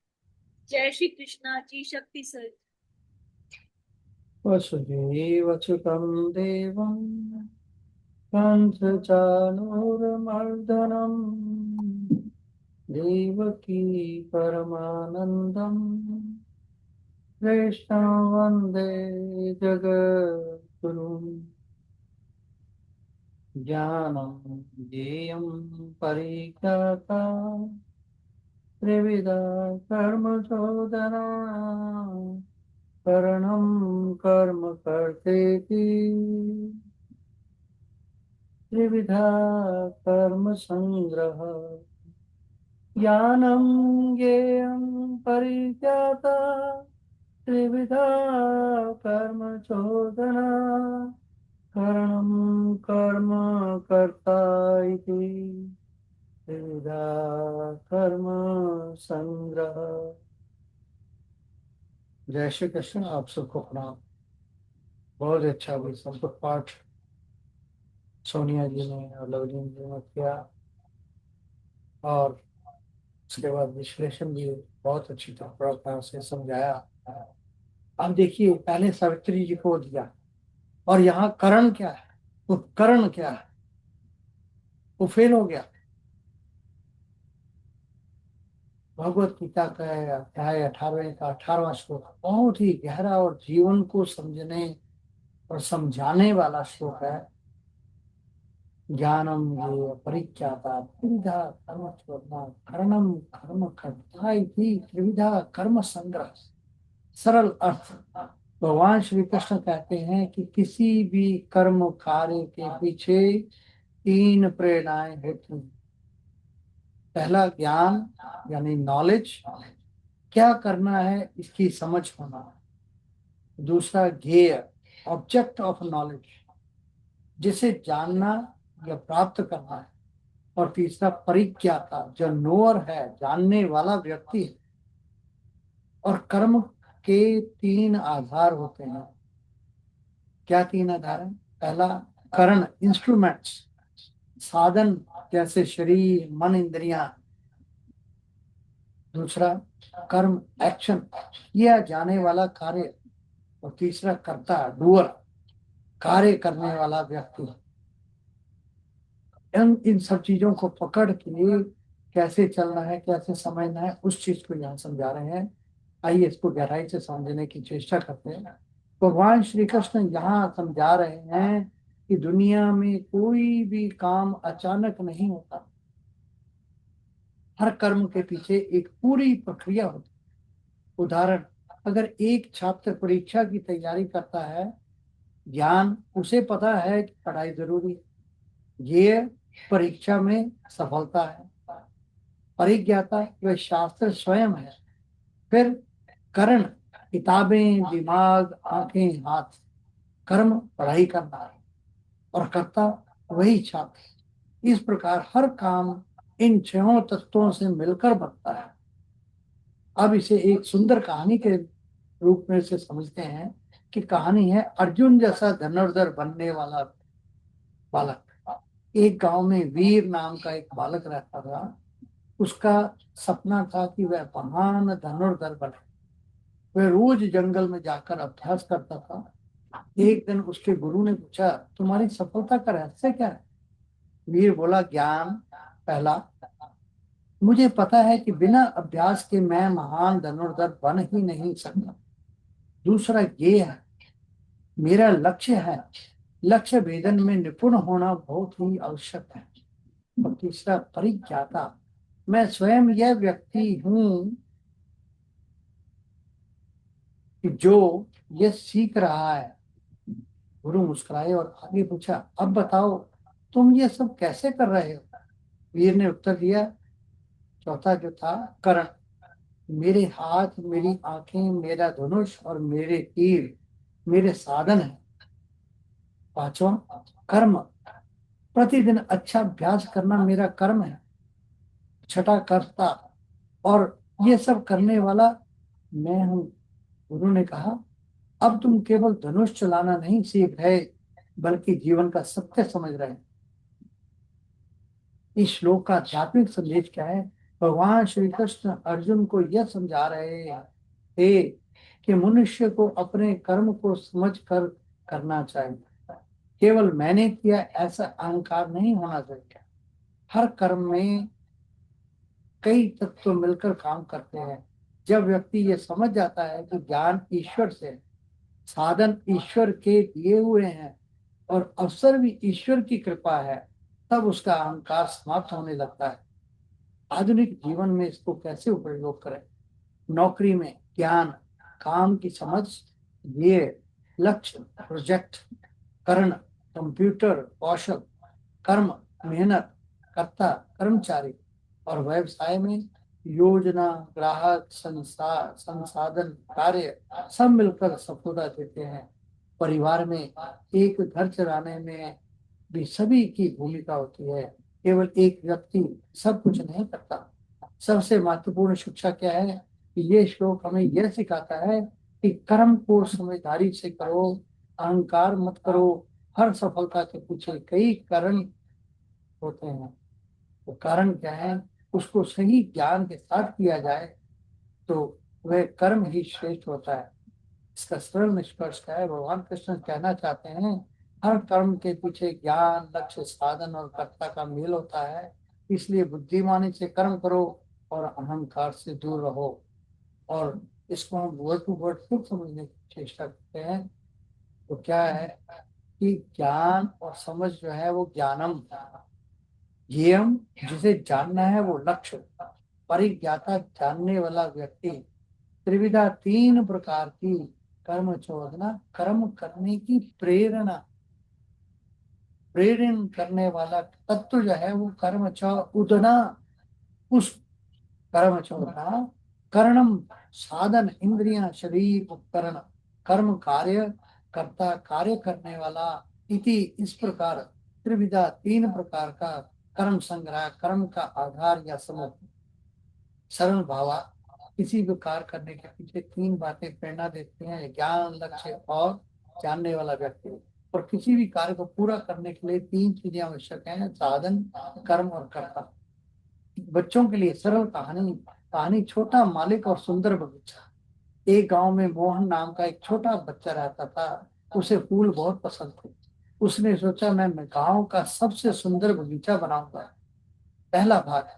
जय श्री कृष्णा जी। शक्ति सर। वसुदेवसुतं देवं कंसचाणूरमर्दनं देवकी परमानन्दं कृष्णं वन्दे जगद्गुरुं। ज्ञानं ज्ञेयं परिज्ञाता त्रिविधा कर्मचोदना करणं कर्म कर्तेति त्रिविधा कर्म संग्रह। ज्ञानं ज्ञेयं परिज्ञाता त्रिविधा कर्म चोदना करणं कर्म कर्ता इति त्रिविधा कर्म संग्रह। जय श्री कृष्ण। आप सबको प्रणाम। बहुत अच्छा भी संस्कृत पाठ सोनिया जी ने और लवलीन जी ने किया, और उसके बाद विश्लेषण भी बहुत अच्छी तरह से समझाया। अब देखिए, पहले सावित्री जी को दिया, और यहाँ करण क्या है, उपकरण क्या है, वो फेल हो गया। भगवत गीता का अध्याय 18 का 18वां श्लोक बहुत ही गहरा और जीवन को समझने और समझाने वाला श्लोक है। ज्ञानम ये परिज्ञाता त्रिविधा कर्म चोदना करणम कर्म कर्ता इति त्रिविधा कर्म संग्रह। सरल अर्थ, भगवान श्री कृष्ण कहते हैं कि किसी भी कर्म कार्य के पीछे 3 प्रेरणाएं होती हैं। पहला ज्ञान यानी नॉलेज, क्या करना है इसकी समझ होना। दूसरा ज्ञेय, ऑब्जेक्ट ऑफ नॉलेज, जिसे जानना या प्राप्त करना है। और तीसरा परिज्ञाता, जो नोअर है, जानने वाला व्यक्ति है। और कर्म के 3 आधार होते हैं। क्या 3 आधार हैं? पहला करण, इंस्ट्रूमेंट्स, साधन जैसे शरीर, मन, इंद्रियां। दूसरा कर्म, एक्शन, किया जाने वाला कार्य। और तीसरा कर्ता, डूअर, कार्य करने वाला व्यक्ति। इन सब चीजों को पकड़ के कैसे चलना है, कैसे समझना है, उस चीज को यहाँ समझा रहे हैं। आइए इसको गहराई से समझने की चेष्टा करते हैं। भगवान श्री कृष्ण यहाँ समझा रहे हैं कि दुनिया में कोई भी काम अचानक नहीं होता। हर कर्म के पीछे एक पूरी प्रक्रिया होती है। उदाहरण, अगर एक छात्र परीक्षा की तैयारी करता है, ज्ञान, उसे पता है कि पढ़ाई जरूरी है, ये परीक्षा में सफलता है। परिज्ञाता, वह शास्त्र स्वयं है। फिर करण, किताबें, दिमाग, आंखें, हाथ, कर्म, पढ़ाई करना है। और कर्ता वही छात्र। इस प्रकार हर काम इन 6 तत्वों से मिलकर बनता है। अब इसे एक सुंदर कहानी के रूप में से समझते हैं कि कहानी है अर्जुन जैसा धनुर्धर बनने वाला बालक। एक गांव में वीर नाम का एक बालक रहता था। उसका सपना था कि वह महान धनुर्धर बने। वह रोज जंगल में जाकर अभ्यास करता था। एक दिन उसके गुरु ने पूछा, तुम्हारी सफलता का रहस्य क्या है? वीर बोला, ज्ञान। पहला, मुझे पता है कि बिना अभ्यास के मैं महान धनुर्धर बन ही नहीं सकता। दूसरा ये है, मेरा लक्ष्य है, लक्ष्य भेदन में निपुण होना बहुत ही आवश्यक है। और तीसरा, परिज्ञाता, मैं स्वयं यह व्यक्ति हूं कि जो ये सीख रहा है। गुरु मुस्कुराए और आगे पूछा, अब बताओ तुम ये सब कैसे कर रहे हो? वीर ने उत्तर दिया, चौथा जो था, करण। मेरे हाथ, मेरी आंखें, मेरा धनुष और मेरे तीर मेरे साधन है। पांचवा, कर्म, प्रतिदिन अच्छा अभ्यास करना मेरा कर्म है। छठा, कर्ता, और ये सब करने वाला मैं हूं। गुरु ने कहा, अब तुम केवल धनुष चलाना नहीं सीख रहे, बल्कि जीवन का सत्य समझ रहे। इस श्लोक का आध्यात्मिक संदेश क्या है? भगवान श्री कृष्ण अर्जुन को यह समझा रहे थे कि मनुष्य को अपने कर्म को समझ कर करना चाहिए। केवल मैंने किया ऐसा अहंकार नहीं होना चाहिए। हर कर्म में कई तत्व मिलकर काम करते हैं। जब व्यक्ति ये समझ जाता है कि ज्ञान ईश्वर से, साधन ईश्वर के दिए हुए हैं और अवसर भी ईश्वर की कृपा है, तब उसका अहंकार समाप्त होने लगता है। आधुनिक जीवन में इसको कैसे उपयोग करें? नौकरी में ज्ञान, काम की समझ, ये लक्ष्य, प्रोजेक्ट, कर्ण, कंप्यूटर, कौशल, कर्म, मेहनत, कर्ता, कर्मचारी, और व्यवसाय में योजना, ग्राहक, संसाधन, कार्य, सब मिलकर सफलता देते हैं। परिवार में एक घर चलाने में भी सभी की भूमिका होती है। केवल एक व्यक्ति सब कुछ नहीं करता। सबसे महत्वपूर्ण शिक्षा क्या है? ये श्लोक हमें यह सिखाता है कि कर्म को समझदारी से करो, अहंकार मत करो। हर सफलता के पीछे कई कारण होते हैं। तो कारण क्या है? उसको सही ज्ञान के साथ किया जाए तो वह कर्म ही श्रेष्ठ होता है। इसका सरल निष्कर्ष क्या है? भगवान कृष्ण कहना चाहते हैं, हर कर्म के पीछे ज्ञान, लक्ष्य, साधन और कर्ता का मेल होता है। इसलिए बुद्धिमानी से कर्म करो और अहंकार से दूर रहो। और इसको हम वर्ड टू वर्ड खुद समझने की चेष्टा करते हैं तो क्या है कि ज्ञान और समझ जो है वो ज्ञानम, ज्ञेयम, जिसे जानना है वो लक्ष्य, परिज्ञाता, जानने वाला व्यक्ति, त्रिविधा, तीन प्रकार की कर्म चोदना, कर्म करने की प्रेरणा, प्रेरण करने वाला तत्व जो है वो कर्म उदना, उस कर्म चोदना, कर्णम, साधन, इंद्रियां, शरीर, उपकरण, कर्म, कार्य, कर्ता, कार्य करने वाला, इति, इस प्रकार त्रिविधा, तीन प्रकार का कर्म संग्रह, कर्म का आधार या समूह। सरल भावा, किसी भी कार्य करने के पीछे तीन बातें प्रेरणा देती हैं, ज्ञान, लक्ष्य और जानने वाला व्यक्ति। और किसी भी कार्य को पूरा करने के लिए तीन चीजें आवश्यक हैं, साधन, कर्म और कर्ता। बच्चों के लिए सरल कहानी छोटा मालिक और सुंदर बगीचा। एक गांव में मोहन नाम का एक छोटा बच्चा रहता था। उसे फूल बहुत पसंद थे। उसने सोचा, मैं गांव का सबसे सुंदर बगीचा बनाऊंगा। पहला भाग,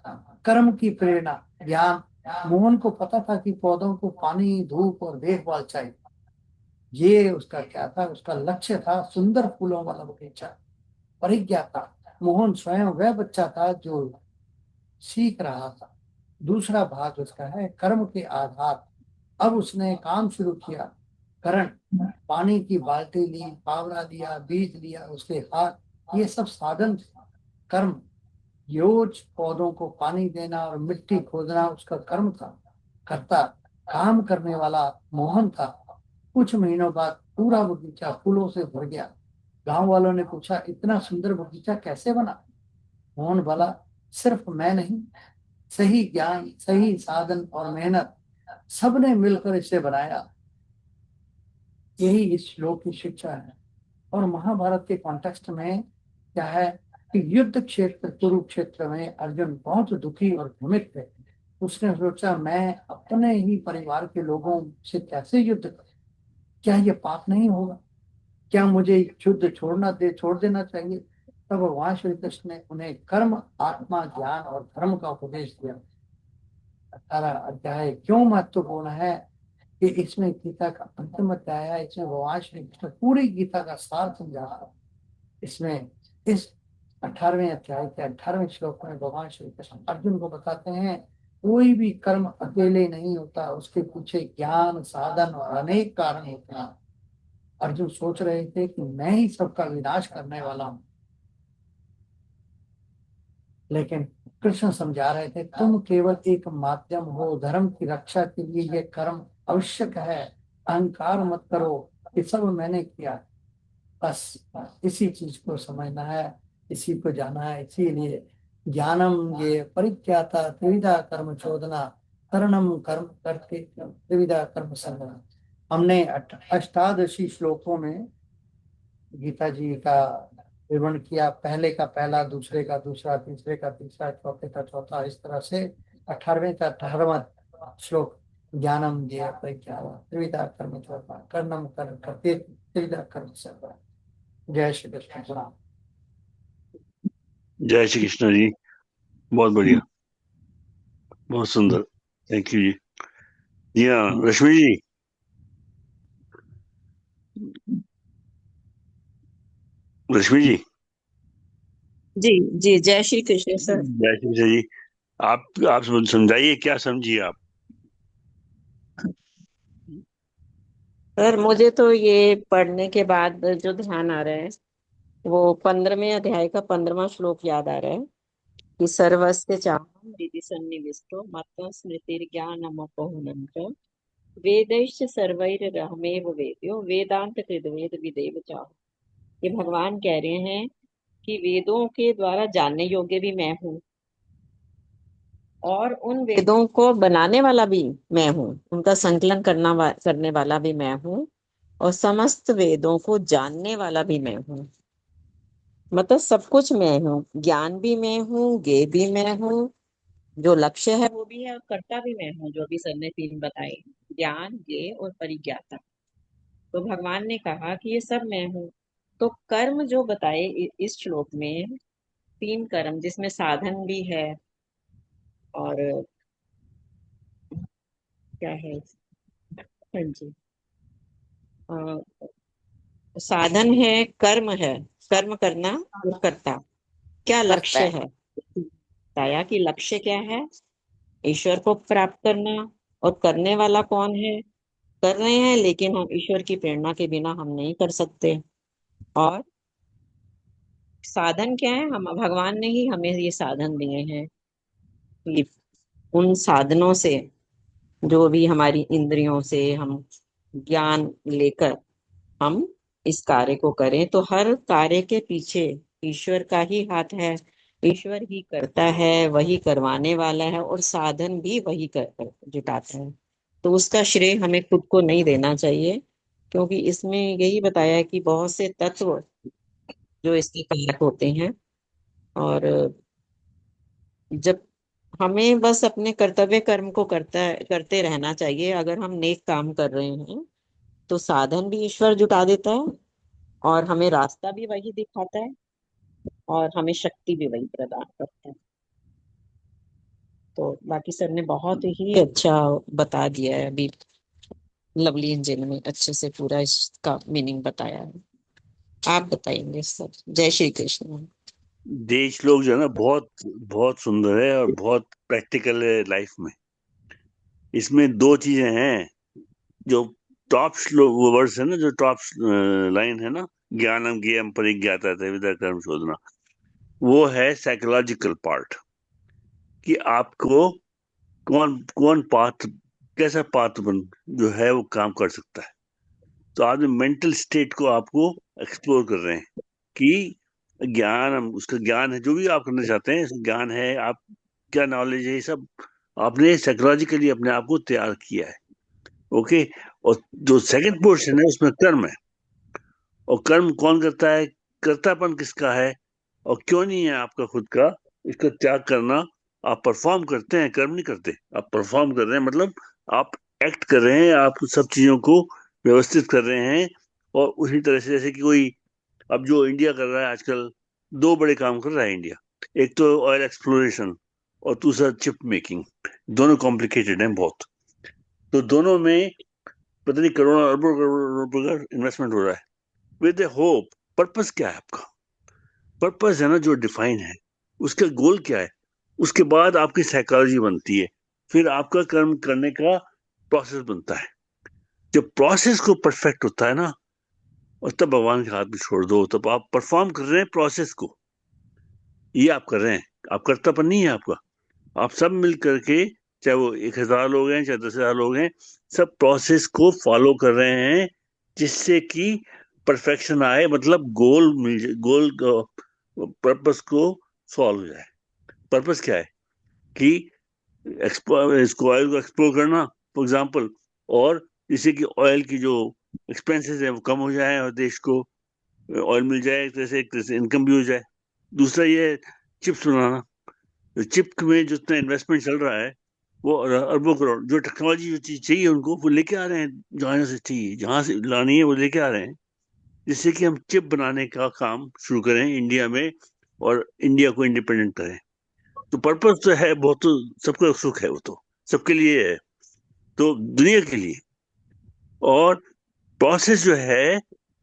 कर्म की प्रेरणा, ज्ञान। मोहन को पता था कि पौधों को पानी, धूप और देखभाल चाहिए। ये उसका क्या था? उसका लक्ष्य था सुंदर फूलों वाला बगीचा। परिज्ञाता, मोहन स्वयं वह बच्चा था जो सीख रहा था। दूसरा भाग उसका है कर्म के आधार। अब उसने काम शुरू किया। करण, पानी की बाल्टी ली, पावड़ा लिया, बीज लिया, उसके हाथ, ये सब साधन थे। कर्म, योज, पौधों को पानी देना और मिट्टी खोदना उसका कर्म था। कर्ता, काम करने वाला मोहन था। कुछ महीनों बाद पूरा बगीचा फूलों से भर गया। गांव वालों ने पूछा, इतना सुंदर बगीचा कैसे बना? मोहन बोला, सिर्फ मैं नहीं, सही ज्ञान, सही साधन और मेहनत, सबने मिलकर इसे बनाया। यही इस श्लोक की शिक्षा है। और महाभारत के कॉन्टेक्स्ट में क्या है कि युद्ध क्षेत्र कुरुक्षेत्र में अर्जुन बहुत दुखी और भ्रमित थे। उसने सोचा मैं अपने ही परिवार के लोगों से कैसे युद्ध करूं, क्या ये पाप नहीं होगा, क्या मुझे युद्ध छोड़ देना चाहिए। तब भगवान श्री कृष्ण ने उन्हें कर्म, आत्मा, ज्ञान और धर्म का उपदेश दिया। 18 अध्याय क्यों महत्वपूर्ण है कि इसमें गीता का अंतिम अध्याय है, इसमें भगवान श्री कृष्ण पूरी गीता का सार समझा रहा है। इसमें इस 18वें अध्याय के 18वें श्लोक में भगवान श्री कृष्ण अर्जुन को बताते हैं कोई भी कर्म अकेले नहीं होता, उसके पीछे ज्ञान, साधन और अनेक कारण होते हैं। अर्जुन सोच रहे थे कि मैं ही सबका विनाश करने वाला हूं, लेकिन कृष्ण समझा रहे थे तुम केवल एक माध्यम हो, धर्म की रक्षा के लिए ये कर्म आवश्यक है। अहंकार मत करो कि सब मैंने किया, बस इसी चीज को समझना है, इसी को जाना है। इसीलिए ज्ञानम ये परिज्ञाता त्रिविधा कर्म चोदना करणम कर्म करते त्रिविधा कर्म संगना। हमने अष्टादशी श्लोकों में गीता जी का विवरण किया, पहले का पहला, दूसरे का दूसरा, तीसरे का तीसरा, चौथे का चौथा, इस तरह से 18वें का 18वां श्लोक ज्ञानम ये परिज्ञाता त्रिविधा कर्म चोदना कर्णम कर्म करते त्रिविधा कर्म संगना। जय श्री कृष्ण। प्रणाम। जय श्री कृष्ण जी, बहुत बढ़िया, बहुत सुंदर, थैंक यू जी। जी हाँ, रश्मि जी। रश्मि जी। जी जी, जय श्री कृष्ण सर। जय श्री कृष्ण जी। आप समझाइए, क्या समझिए आप। सर मुझे तो ये पढ़ने के बाद जो ध्यान आ रहा है वो 15वें अध्याय का 15वां श्लोक याद आ रहा है कि सर्वस्य चाहम हृदि सन्निविष्टो मत्तः स्मृतिर्ज्ञानमपोहनं च वेदैश्च सर्वैरहमेव वेद्यो वेदांत कृद्वेद विदेव चाह। ये भगवान कह रहे हैं कि वेदों के द्वारा जानने योग्य भी मैं हूँ और उन वेदों को बनाने वाला भी मैं हूँ, उनका संकलन करने वाला भी मैं हूँ और समस्त वेदों को जानने वाला भी मैं हूँ। मतलब सब कुछ मैं हूँ, ज्ञान भी मैं हूँ, ज्ञेय भी मैं हूँ, जो लक्ष्य है वो भी है और कर्ता भी मैं हूँ, जो अभी सर ने 3 बताए, ज्ञान, ज्ञेय और परिज्ञाता। तो भगवान ने कहा कि ये सब मैं हूँ। तो कर्म जो बताए इस श्लोक में 3 कर्म, जिसमें साधन भी है और क्या है, हाँ जी, साधन है, कर्म करना और कर्ता। क्या करता लक्ष्य है। है, बताया कि लक्ष्य क्या है, ईश्वर को प्राप्त करना। और करने वाला कौन है, कर रहे हैं लेकिन हम ईश्वर की प्रेरणा के बिना हम नहीं कर सकते। और साधन क्या है, हम भगवान ने ही हमें ये साधन दिए हैं कि उन साधनों से, जो भी हमारी इंद्रियों से हम ज्ञान लेकर हम इस कार्य को करें। तो हर कार्य के पीछे ईश्वर का ही हाथ है, ईश्वर ही करता है, वही करवाने वाला है और साधन भी वही जुटाता है। तो उसका श्रेय हमें खुद को नहीं देना चाहिए, क्योंकि इसमें यही बताया है कि बहुत से तत्व जो इसके कारक होते हैं। और जब हमें बस अपने कर्तव्य कर्म को करते रहना चाहिए। अगर हम नेक काम कर रहे हैं तो साधन भी ईश्वर जुटा देता है और हमें रास्ता भी वही दिखाता है और हमें शक्ति भी वही प्रदान करता है। तो बाकी सर ने बहुत ही अच्छा बता दिया है, अभी लवली इंजन में अच्छे से पूरा इसका मीनिंग बताया है। आप बताएंगे सर। जय श्री कृष्ण। देश लोग जो है ना, बहुत बहुत सुंदर है और बहुत प्रैक्टिकल है लाइफ में। इसमें 2 चीजें हैं। जो टॉप वर्ड्स है ना, जो टॉप लाइन है ना, ज्ञानम ज्ञेयम परिज्ञाता त्रिविधा कर्म शोधना, वो है साइकोलॉजिकल पार्ट, कि आपको कौन कौन पाथ, कैसा पाथ बन जो है वो काम कर सकता है। तो आप मेंटल स्टेट को आपको एक्सप्लोर कर रहे हैं कि ज्ञान, उसका ज्ञान है, जो भी आप करना चाहते हैं ज्ञान है, आप क्या नॉलेज है, ये सब आपने साइकोलॉजिकली अपने आप को तैयार किया है। ओके। और जो सेकंड पोर्शन है उसमें कर्म है, और कर्म कौन करता है, कर्तापन किसका है और क्यों नहीं है आपका खुद का, इसका त्याग करना आप परफॉर्म करते हैं, कर्म नहीं करते। आप परफॉर्म कर रहे हैं मतलब आप एक्ट कर रहे हैं, आप सब चीजों को व्यवस्थित कर रहे हैं। और उसी तरह से जैसे कि कोई अब जो इंडिया कर रहा है आजकल, दो बड़े काम कर रहा है इंडिया। एक तो ऑयल एक्सप्लोरेशन और दूसरा चिप मेकिंग। दोनों कॉम्प्लिकेटेड हैं बहुत। तो दोनों में पता नहीं करोड़ों अरबों करोड़ों रुपए का इन्वेस्टमेंट हो रहा है विद ए होप। पर्पस क्या है आपका? पर्पस है ना जो डिफाइन है, उसका गोल क्या है। उसके बाद आपकी साइकोलॉजी बनती है, फिर आपका कर्म करने का प्रोसेस बनता है। जब प्रोसेस को परफेक्ट होता है ना, और तब भगवान के हाथ में छोड़ दो, तब आप परफॉर्म कर रहे हैं प्रोसेस को। ये आप कर रहे हैं, आप कर्तापन नहीं है आपका। आप सब मिल करके, चाहे वो 1,000 लोग हैं चाहे 10,000 लोग हैं, सब प्रोसेस को फॉलो कर रहे हैं जिससे कि परफेक्शन आए, मतलब गोल मिल जाए, गोल पर्पस को सॉल्व हो जाए। पर्पस क्या है कि इसको ऑयल को एक्सप्लोर करना फॉर एग्जांपल, और जिससे कि ऑयल की जो एक्सपेंसेस है वो कम हो जाए और देश को ऑयल मिल जाए, एक तरह से इनकम भी हो जाए। दूसरा ये है चिप्स बनाना। तो चिप में जितना इन्वेस्टमेंट चल रहा है वो अरबों करोड़, जो टेक्नोलॉजी जो चीज चाहिए उनको वो लेके आ रहे हैं, जहाँ से चाहिए जहाँ से लानी है वो लेके आ रहे हैं, जिससे कि हम चिप बनाने का काम शुरू करें इंडिया में और इंडिया को इंडिपेंडेंट करें। तो पर्पस तो है बहुत, तो सबका सुख है, वो तो सबके लिए है, तो दुनिया के लिए। और प्रोसेस जो है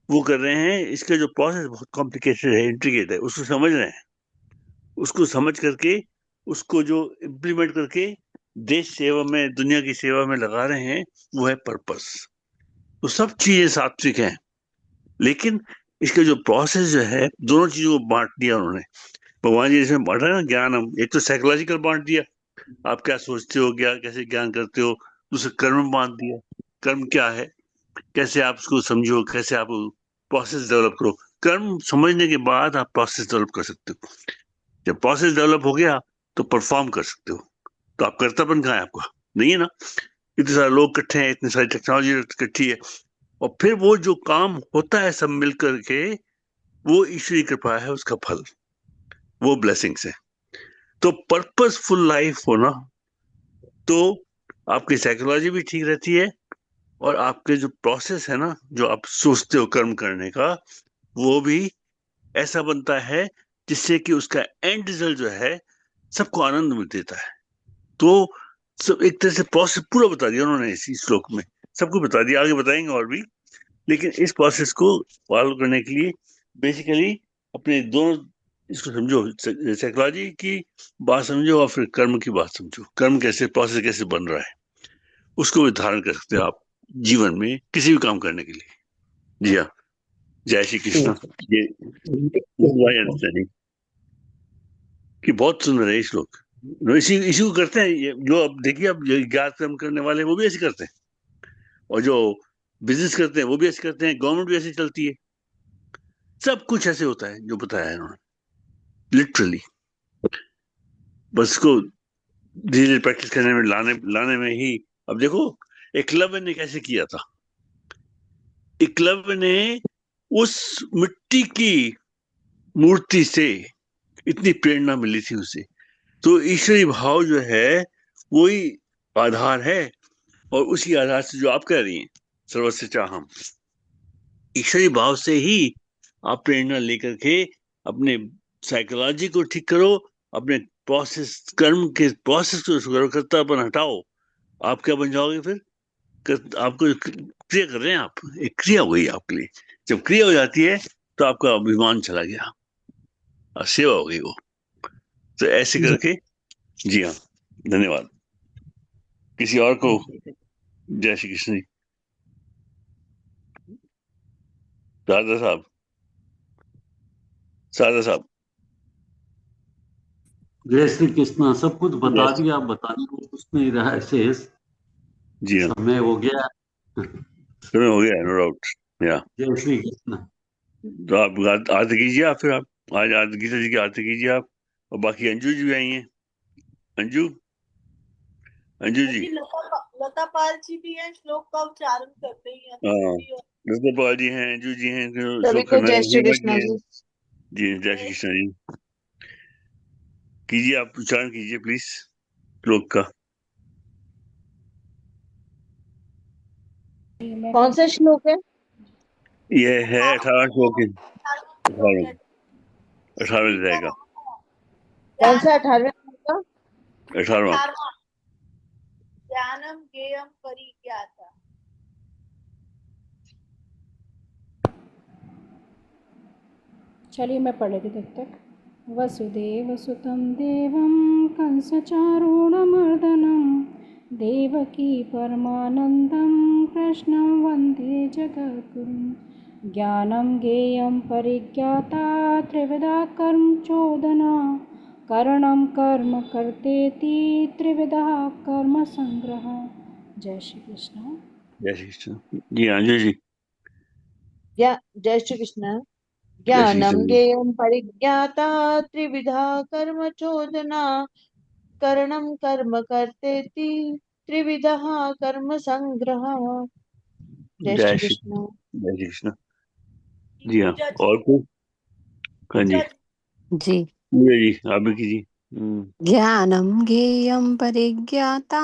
वो कर रहे हैं, इसका जो प्रोसेस बहुत कॉम्प्लिकेटेड है, इंट्रिकेट है, उसको समझ रहे हैं। उसको समझ करके उसको जो इम्प्लीमेंट करके देश सेवा में, दुनिया की सेवा में लगा रहे हैं, वो है पर्पस। तो सब चीजें सात्विक हैं, लेकिन इसका जो प्रोसेस जो है, दोनों चीजों को बांट दिया उन्होंने। भगवान जी इसमें बांटा है ना ज्ञान। हम एक तो साइकोलॉजिकल बांट दिया, आप क्या सोचते हो, क्या कैसे ज्ञान करते हो। दूसरा कर्म बांट दिया, कर्म क्या है, कैसे आप उसको समझो, कैसे आप प्रोसेस डेवलप करो। कर्म समझने के बाद आप प्रोसेस डेवलप कर सकते हो। जब प्रोसेस डेवलप हो गया तो परफॉर्म कर सकते हो। तो आप कर्तापन कहाँ है आपका? नहीं है ना। इतने सारे लोग इकट्ठे हैं, इतनी सारी टेक्नोलॉजी इकट्ठी है, और फिर वो जो काम होता है सब मिल करके, वो ईश्वरी कृपा है, उसका फल, वो ब्लेसिंग्स है। तो पर्पसफुल लाइफ हो ना, तो आपकी साइकोलॉजी भी ठीक रहती है, और आपके जो प्रोसेस है ना, जो आप सोचते हो कर्म करने का, वो भी ऐसा बनता है जिससे कि उसका एंड रिजल्ट जो है सबको आनंद मिल देता है। तो सब एक तरह से प्रोसेस पूरा बता दिया उन्होंने इसी श्लोक में, सबको बता दिया, आगे बताएंगे और भी। लेकिन इस प्रोसेस को फॉलो करने के लिए बेसिकली अपने दोनों, इसको समझो, साइकोलॉजी की बात समझो और फिर कर्म की बात समझो। कर्म कैसे, प्रोसेस कैसे बन रहा है, उसको भी धारण कर सकते हो आप जीवन में किसी भी काम करने के लिए। जी हाँ, जय श्री कृष्ण। ये अंडरस्टैंडिंग कि बहुत सुंदर है ये श्लोक। इसी इसी को करते हैं ये, जो अब देखिए, अब जो ज्ञात कर्म करने वाले हैं वो भी ऐसे करते हैं, और जो बिजनेस करते हैं वो भी ऐसे करते हैं, गवर्नमेंट भी ऐसे चलती है, सब कुछ ऐसे होता है जो बताया है उन्होंने, लिटरली। बस इसको धीरे धीरे प्रैक्टिस करने में, लाने में ही। अब देखो एकलव्य ने कैसे किया था। एकलव्य ने उस मिट्टी की मूर्ति से इतनी प्रेरणा मिली थी उसे। तो ईश्वरी भाव जो है वही आधार है, और उसी आधार से जो आप कह रही हैं, सर्वस्य चाहम, ईश्वरी भाव से ही आप प्रेरणा लेकर के अपने साइकोलॉजी को ठीक करो, अपने प्रोसेस, कर्म के प्रोसेस को करो, कर्तापन हटाओ। आप क्या बन जाओगे फिर? आपको क्रिया कर रहे हैं आप, एक क्रिया हुई आपके लिए। जब क्रिया हो जाती है तो आपका अभिमान चला गया, सेवा हो गई वो। तो ऐसे करके, जी हाँ, धन्यवाद। किसी और को? जय श्री कृष्ण जी। शारदा साहब, शारदा साहब। जय श्री कृष्णा। सब कुछ बता दिया, आप बताने को कुछ नहीं रहा है शेष। जी हाँ, समय हो गया, समय हो गया, नो डाउट। या जय श्री कृष्ण। तो आप आरती कीजिए, आप फिर आप आज आज गीता जी की आरती कीजिए आप। और बाकी अंजू जी भी आई हैं। अंजू, अंजू जी, लता पाल जी भी हैं, श्लोक का उच्चारण करते ही हैं। हाँ, लता पाल जी हैं, अंजू जी हैं, सभी को जय श्री कृष्ण जी। जी जय श्री कृष्ण जी। कीजिए, आप उच्चारण कीजिए प्लीज श्लोक का। कौन सा श्लोक है? यह है 18 श्लोक है, 18 रहेगा, कौन सा 18वें का? 18वां। ज्ञानम ज्ञेयम परिज्ञाता। चलिए मैं पढ़ लेती तब तक। वसुदेवसुतं देवं कंसचारूणमर्दनं देवकी परमानन्दं कृष्णं वन्दे जगद्गुरुं। ज्ञानं ज्ञेयं परिज्ञाता त्रिविधा कर्म चोदना करणं कर्म कर्तेति त्रिविधा कर्म संग्रह। जय श्री कृष्ण। जय श्री कृष्ण। जी अंजू जी। जय श्री कृष्ण। जय श्री ज्ञानम कृष्ण। ज्ञेयं परिज्ञाता त्रिविधा कर्म चोदना करणम कर्म कर्तेति त्रिविधा कर्म संग्रह। जय जय श्री श्री कृष्ण। जय श्री कृष्ण। जी हाँ, और कोई? हाँ जी जी। जी, आप भी कीजिए। ज्ञानं ज्ञेयं परिज्ञाता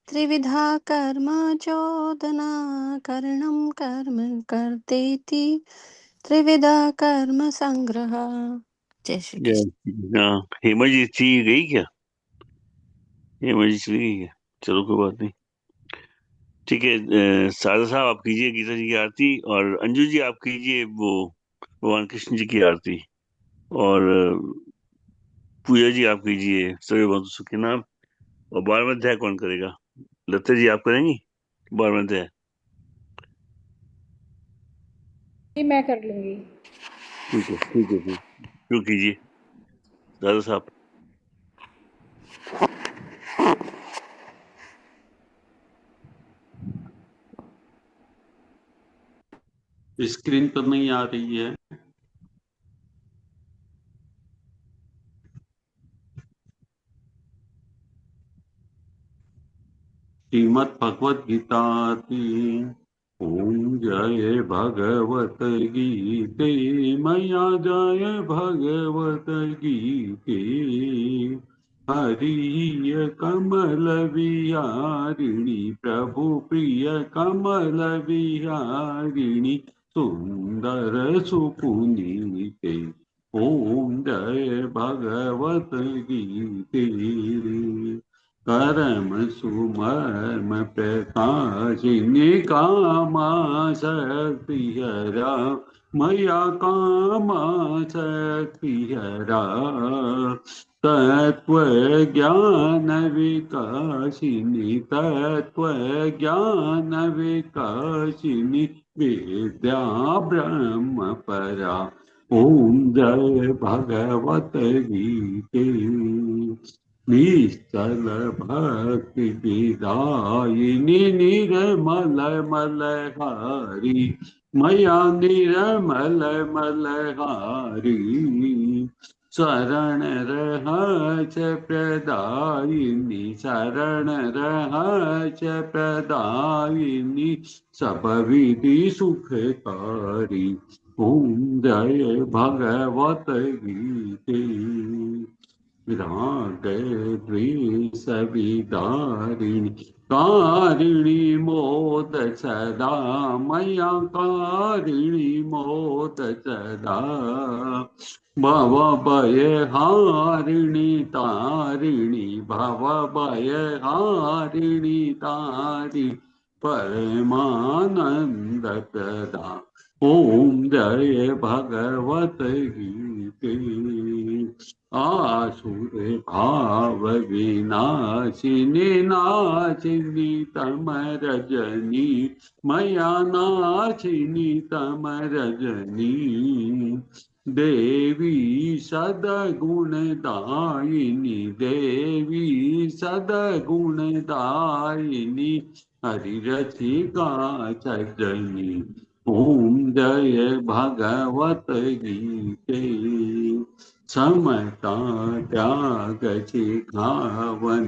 त्रिविधा कर्म चोदना करणं कर्म कर्तेति त्रिविधा कर्म संग्रह। जय श्री कृष्ण। हेमा जी थी गई क्या? हेमा जी चली गई क्या? चलो कोई बात नहीं, ठीक है। सारदा साहब आप कीजिए गीता जी की आरती, और अंजू जी आप कीजिए वो भगवान कृष्ण जी की आरती, और पूजा जी आप कीजिए सर्वे भवन्तु सुखिनः। और 12वां अध्याय कौन करेगा? लता जी आप करेंगी 12वां अध्याय? मैं कर लूंगी। ठीक है ठीक है, फिर शुरू कीजिए दादा साहब। स्क्रीन पर नहीं आ रही है। श्रीमद् भगवत गीता की। ओम जय भगवत गीते मैया जय भगवत गीते। हरिय कमल विहारिणी प्रभु प्रिय कमल विहारिणी सुंदर सुपुनीते। ओम जय भगवत गीते। करम सुमर्म प्रकाशिनी कामा शक्ति हरा मया कामा शक्ति हरा। तत्व ज्ञान विकासिनी तत्व ज्ञान विकासिनी विद्या ब्रह्म परा। ओम जय भगवत गीते। निश्चल भक्ति विदायिनी निर्मल मलहारी मया निर्मल मलहारी। शरण रहच प्रदायिनी शरण रहच प्रदायिनी सब विधि सुखकारी। ओम जय भगवत गीते। राग द्वेष विदारिणी कारिणी मोद सदा मया कारिणी मोद सदा। भव भय हारिणी तारिणी भव भय हारिणी तारी परमानंद प्रदा। ओम जय भगवत गीते। आसुर भाव विनाशिनी नाशिनी तम रजनी मया नाशिनी तम रजनी। देवी सदगुण दायिनी देवी सदगुण दायिनी हरि रसिका सजनी। ओम जय भगवत गीते। समता त्याग सिखावन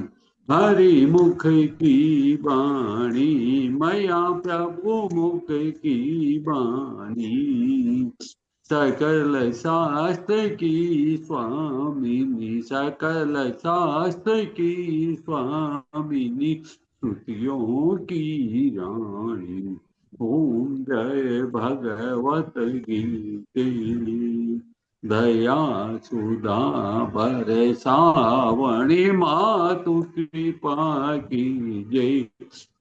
हरि मुख की वाणी मया प्रभु मुख की वाणी। सकल शास्त्र की स्वामिनी, सकल शास्त्र की स्वामिनी, श्रुतियों की रानी। ओम जय भगवत गीते, दया सुधा बरसावणी, मातु कृपा की जय,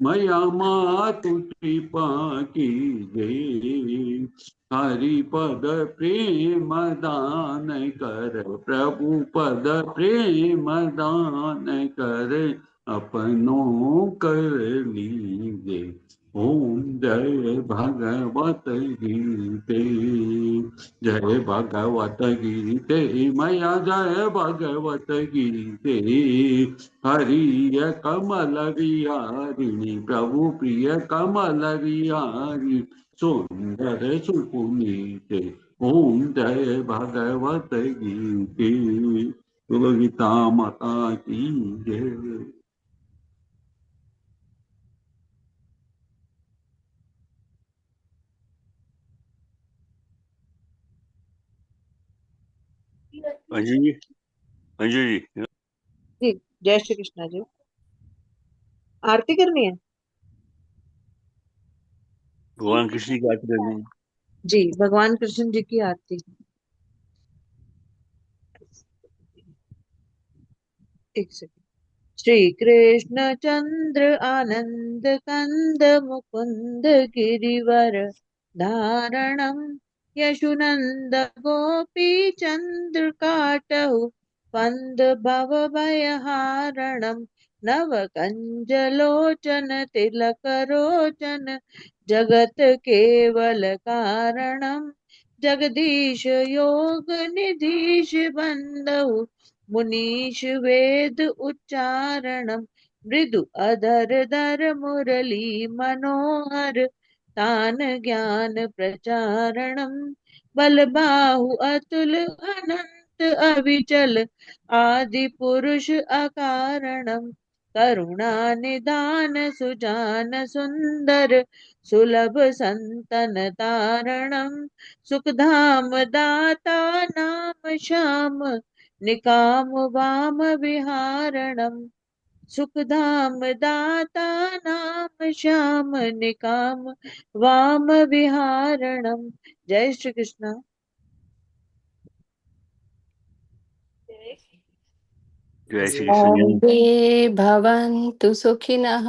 मैया मातु कृपा की जय। हरि पद प्रेम दान कर, प्रभु पद प्रेम दान कर, अपनों कर लीजे। ओम जय भगवत गीते, जय भगवत गीते, मैया जय भगवत गीते। हरिय कमल विहारिणी, प्रभु प्रिय कमल विहारी, सुंदर सुपुनीते। ओम जय भगवत गीते, बोलो गीता माता की जय। अंजू जी, अंजू जी, जी जय श्री कृष्णा जी। आरती करनी है भगवान कृष्ण की आरती करनी है। जी, भगवान कृष्ण जी की आरती। एक सेकंड। श्री कृष्ण चंद्र आनंद कंद मुकुंद गिरिवर धारणम, यशुनंद गोपी चंद्र काटहु पंद भव भयहारणम, नव कंज लोचन तिलक रोचन जगत केवल कारणम, जगदीश योग निधीश बंदहु मुनीश वेद उच्चारणम, मृदु अधर धर मुरली मनोहर तान ज्ञान प्रचारणम, बलबाहु अतुल अनंत अविचल आदि पुरुष अकारणम, करुणा निदान सुजान सुंदर सुलभ संतन तारणम, सुखधाम दाता नाम श्याम निकाम वाम विहारणम, सुखधाम दाता नाम श्याम निकाम वाम विहारणम। जय श्री कृष्ण। जय श्री कृष्ण। सर्वे भवन्तु सुखिनः,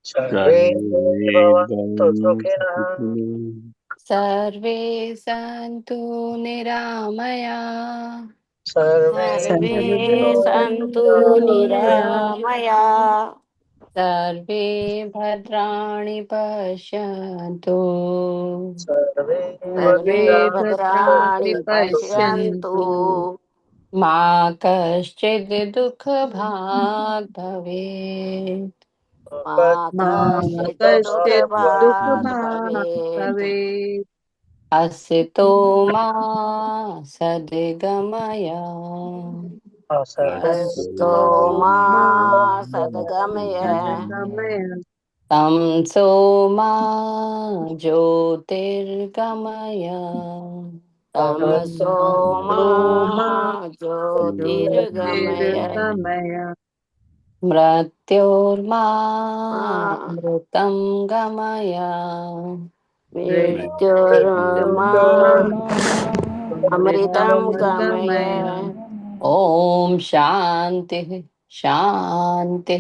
सर्वे भवन्तु सुखिनः, सर्वे सन्तु निरामया, सर्वे सर्वे सन्तु निरामया, सर्वे भद्राणि पश्यन्तु, सर्वे सर्वे भद्राणि पश्यन्तु, मा कश्चित् दुःखभाग् भवेत्। मा मा कश्चित् कश्चित् दुःख दुःखभाग् भाग् भवेत्। भवेत्। असितो मा सद्गमय, अस्तो मा सद्गमय, तं सोमा ज्योतिर्गमय, तमसो मा ज्योतिर्गमय, मृत्योर्मा मृतं गमय, मृत्युर्मा अमृतं गमय। ओम शांति शांति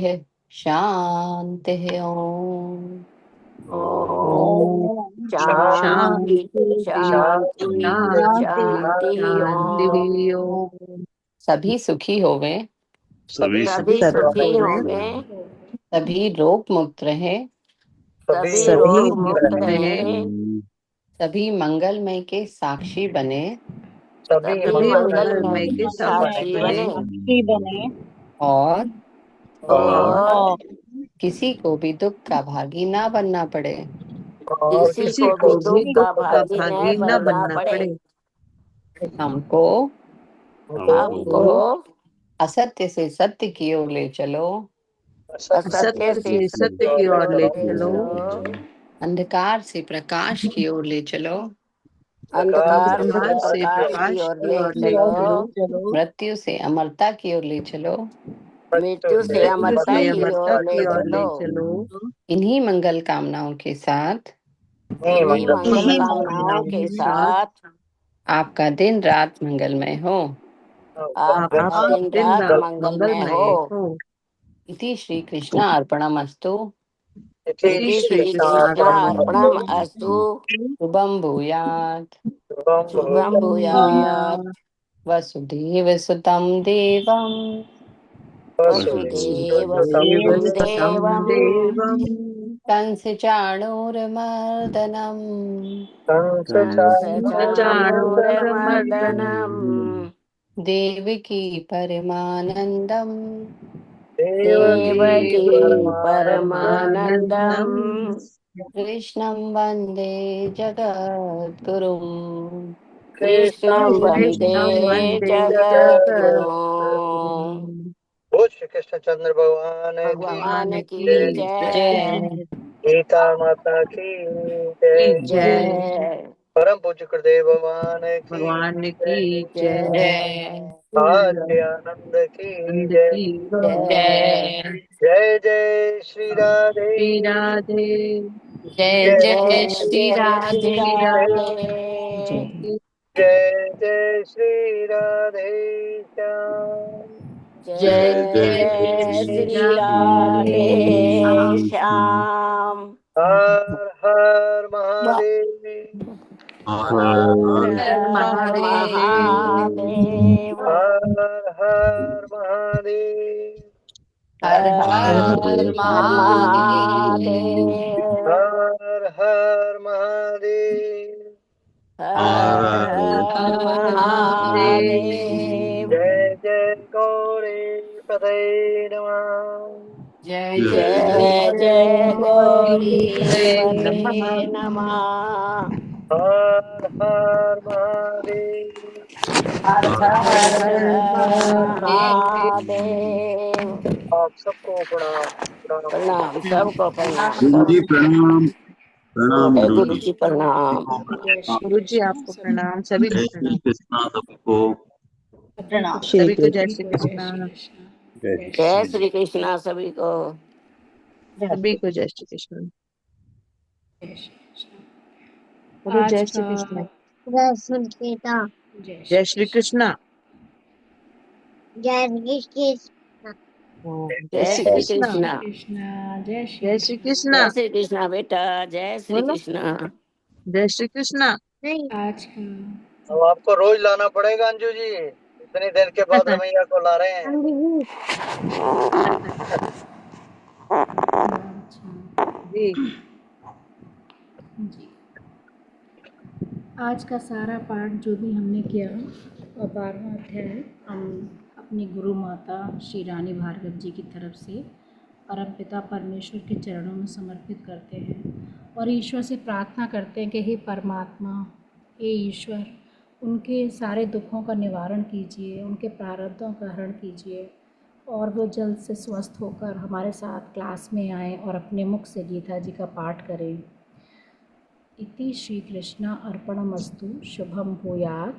शांति। ओम ओम शांति शांति शांति शांति शांति शांति ओम। ओम। सभी सुखी हो गए, सभी सभी सुखी हो गए, सभी रोग मुक्त रहे, सभी सभी रोग मुक्त मुक्त रहे, रहे, सभी मंगलमय के साक्षी बने, सभी सभी मंगलमय मंगलमय के के साक्षी साक्षी बने, बने, और और किसी को भी दुख का भागी ना बनना पड़े। किसी किसी को भी को दुख भी का दुख का भागी न भागी न बनना बनना पड़े। पड़े। हमको हमको असत्य से सत्य की ओर ले चलो, असत्य असत्य से से सत्य की ओर ले चलो, अंधकार से प्रकाश की ओर ले चलो, अंधकार से अंधकार से प्रकाश की प्रकाश ओर की ले ओर ले चलो, चलो, मृत्यु से अमरता की ओर ले चलो, मृत्यु से मृत्यु अमरता से की अमरता ओर ले की ओर चलो, ले चलो, इन्हीं मंगल कामनाओं के साथ इन्हीं मंगल इन्हीं कामनाओं कामनाओं के के साथ साथ आपका दिन रात मंगलमय हो। आपका आपका दिन दिन रात रात मंगलमय हो। मंगलमय हो। इति श्री कृष्ण अर्पणमस्तु। इति इति श्री श्री कृष्ण कृष्ण अर्पणम अस्तु। शुभम भूयात्। शुभम भूयात्। वसुदेव सुतं देवं वसुदेव सुतं देवसुतं देवम् देवम् कंस चाणूरमर्दनम् कंसचाणूरमर्दनम् देवकी परमानन्दम् देवकी परमानन्दम् परमानन्दम् कृष्णं वन्दे जगद्गुरुम्। कृष्णं वन्दे कृष्णं वन्दे जगद्गुरुम्। जगद्गुरुम्। बोल श्री कृष्ण चंद्र भगवान की भगवान की जय। जय। जय गीता माता की की जय। जय, जय परम पूज्य गुरुदेव भगवान की भगवान जय। की जय, जय आद्य आनंद की आनंद जय। की जय। जय जय जय श्री राधे। श्री राधे, जय जय जय जय श्री जय श्री राधे। श्री राधे। राधे, जय जय श्री राधे श्याम। जय जय जय जय श्री श्री राधे राधे श्याम। श्याम। हर हर महादेव। हर हर हर महादेव, महादेव। हर हर महादेव। हर हर हर हर हर महादेव। महादेव। हर हर महादेव। हर हर महादेव, महादेव। जय जय गौरी पदये नमः। जय जय जय जय जय गौरी गौरी हरे नमः। पते नमः। हर हर महादेव। हर हर हर हर हर हर महादेव, महादेव। आप सबको प्रणाम प्रणाम। प्रणाम सबको, प्रणाम गुरु जी सबको। प्रणाम। प्रणाम जय गुरु गुरु जी। जी प्रणाम। जय श्री गुरु जी कृष्ण आपको सभी प्रणाम, सभी को जय श्री प्रणाम, कृष्णा सबको। को सभी को जय सभी श्री को जय श्री कृष्ण, कृष्ण। जय जय श्री जय श्री श्री कृष्णा सभी को। सभी को जय श्री कृष्ण। जय श्री कृष्ण। बोलो आज जय श्री का कृष्ण, जय श्री कृष्ण। जय जय श्री श्री कृष्ण। कृष्ण, जय श्री कृष्ण। जय जय श्री जय श्री कृष्ण, श्री कृष्णा। कृष्ण। जय श्री जय श्री कृष्ण। कृष्ण, जय श्री कृष्णा बेटा, जय श्री बोलो कृष्णा। जय श्री कृष्ण। नहीं। आज का अब आपको रोज लाना पड़ेगा अंजू जी। इतनी देर के बाद रमैया को ला रहे हैं। अच्छा जी, जी, आज का सारा पाठ जो भी हमने किया और 12वां अध्याय हम अपनी गुरु माता श्री रानी भार्गव जी की तरफ से परमपिता परमेश्वर के चरणों में समर्पित करते हैं और ईश्वर से प्रार्थना करते हैं कि हे परमात्मा, हे ईश्वर, उनके सारे दुखों का निवारण कीजिए, उनके प्रारब्धों का हरण कीजिए और वो जल्द से स्वस्थ होकर हमारे साथ क्लास में आएँ और अपने मुख से गीता जी का पाठ करें। इति श्रीकृष्ण अर्पणमस्तु। शुभम भूयात्।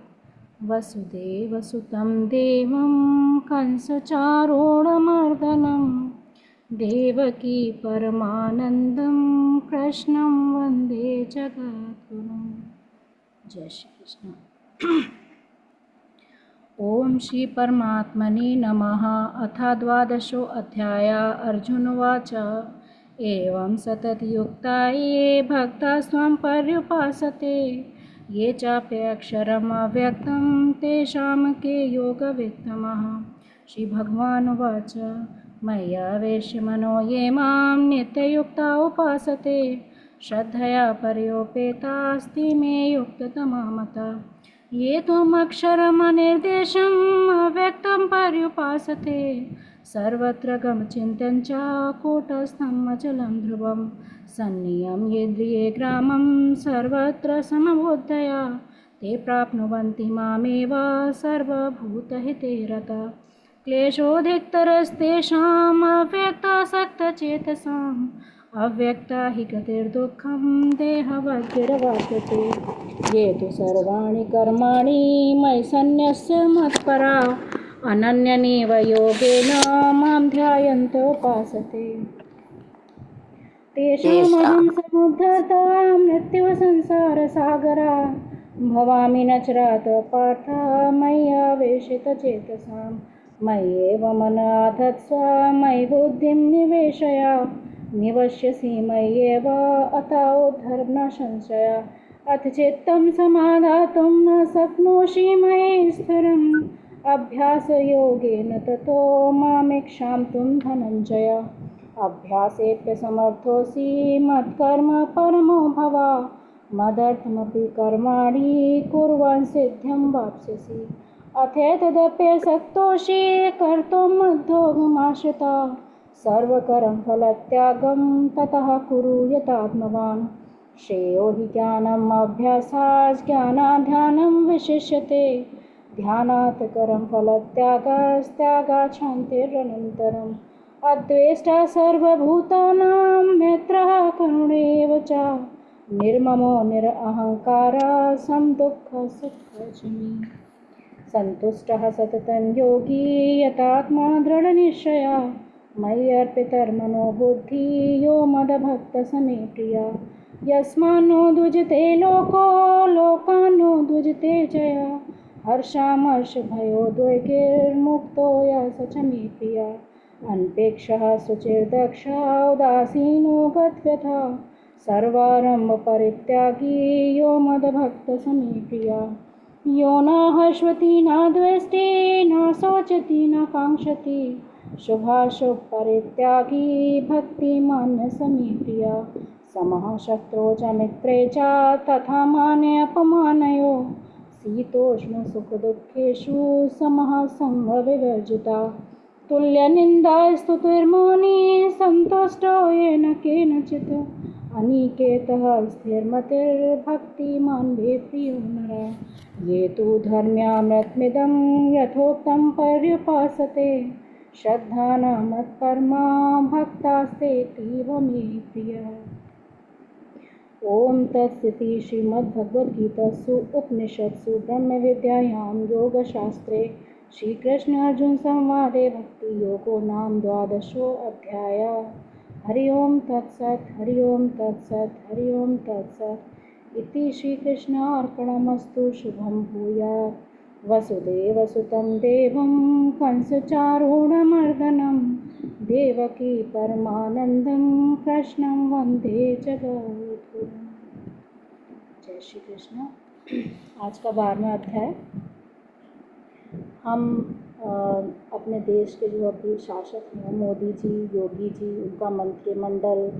वसुदेवसुतं देवं कंसचारूढमर्दनं देवकी परमानन्दं कृष्णं वन्दे जगद्गुरुं। जय श्री कृष्ण। ओम श्री परमात्मने नमः। अथ द्वादशो अध्याय। अर्जुन उवाच एवं सततयुक्ता ये भक्ता स्वं पर्युपासते ये चाप्यक्षरम् अव्यक्तं तेषां के योगवित्तमः। श्रीभगवानुवाच मय्यावेश्य मनो ये मां नित्ययुक्ता उपासते श्रद्धया पर्योपेतास्ते मे युक्ततमा मतः। ये त्वमक्षरमनिर्देशम् अव्यक्तं पर्युपासते सर्वत्र गमचिन्त्यं च कूटस्थम् अचलं ध्रुवं सन्नियम्येन्द्रिये ग्रामं सर्वत्र समबुद्धया ते प्राप्नुवन्ति मामेव सर्वभूतहिते रताः। क्लेशोऽधिकतरस्तेषाम् अव्यक्तासक्तचेतसाम् अव्यक्ता हि गतिर्दुःखं देहवद्भिर्वाप्यते ये तु सर्वाणि कर्माणि मयि सन्न्यस्य मत्परा अनन्यनेव योगेन मां ध्यायन्तो उपासते तेषामहं समुद्धर्ता मृत्युसंसारसागरा भवामि न चरात पार्थ मय्यावेशितचेतसां मय्येव मनाधत्स्व मयि बुद्धिं निवेशय निवश्यसि मय्येव अतोद्धर्म न संशय अथ चित्तं समाधातुं न शक्नोषि मयि स्थिरम् अभ्यासयोगेन ततो मामिक्षान्तुं धनञ्जय अभ्यासेऽप्यसमर्थोऽसि मत्कर्म परमो भव मदर्थमपि कर्माणि कुर्वन् सिद्धिं वाप्स्यसि अथेतदप्यसक्तोषि कर्तुं मद्योगमाश्रिता सर्वकरं फलत्यागं ततः कुरु यतात्मवान् श्रेयो हि ज्ञानम् अभ्यासात् ज्ञानाध्यानं विशिष्यते ध्यानात् करं फलत्यागस्त्यागात् शान्तिरनन्तरम् अद्वेष्टा सर्वभूतानां मैत्रः करुणेव च निर्ममो निरहङ्कारः समदुःखसुखक्षमी सन्तुष्टः सततं योगी यतात्मा दृढनिश्चयः मयि अर्पितर्मनो बुद्धिः यो मद्भक्तः प्रियः यस्मान्नो द्विजते लोको लोकान्नो द्विजते जय हर्षामर्षभयोद्वेगैर्मुक्तो यः स च मे प्रियः अनपेक्षः शुचिर्दक्षः उदासीनो गतव्यथा सर्वारम्भपरित्यागी यो मद्भक्तः मे प्रियः यो न हर्षति न द्वेष्टि न शोचति न काङ्क्षति शुभाशुभपरित्यागी भक्तिमान् स मे प्रियः समः शत्रौ च मित्रे च तथा माने अपमानयो शीतोष्णसुखदुःखेषु समः सङ्गविवर्जिता तुल्यनिन्दास्तुतिर्मौनी सन्तुष्टो येन केनचित् अनिकेतः स्थिरमतिर्भक्तिमान् मे प्रियो नरः ये तु धर्म्यामृतमिदं यथोक्तं पर्युपासते श्रद्धाना मत्परमा भक्तास्तेतीव मे प्रियः। ओम तत्सति श्रीमद्भगवद्गीतासु उपनिषत्सु ब्रह्मविद्यायां योगशास्त्रे श्रीकृष्ण अर्जुन संवादे भक्ति योगो नाम द्वादशो अध्यायः। हरि ओम तत्सत् हरि ओम तत्सत् हरि ओम तत्सत् इति श्रीकृष्णार्पणमस्तु। शुभं भूयात्। वसुदेवसुतं देवं कंसचारूढमर्दनं देवकी परमानंदं कृष्णं वंदे जगद्गुरुं। जय श्री कृष्ण। आज का 12वां अध्याय। हम अपने देश के जो अभी शासक हैं मोदी जी, योगी जी, उनका मंत्रिमंडल,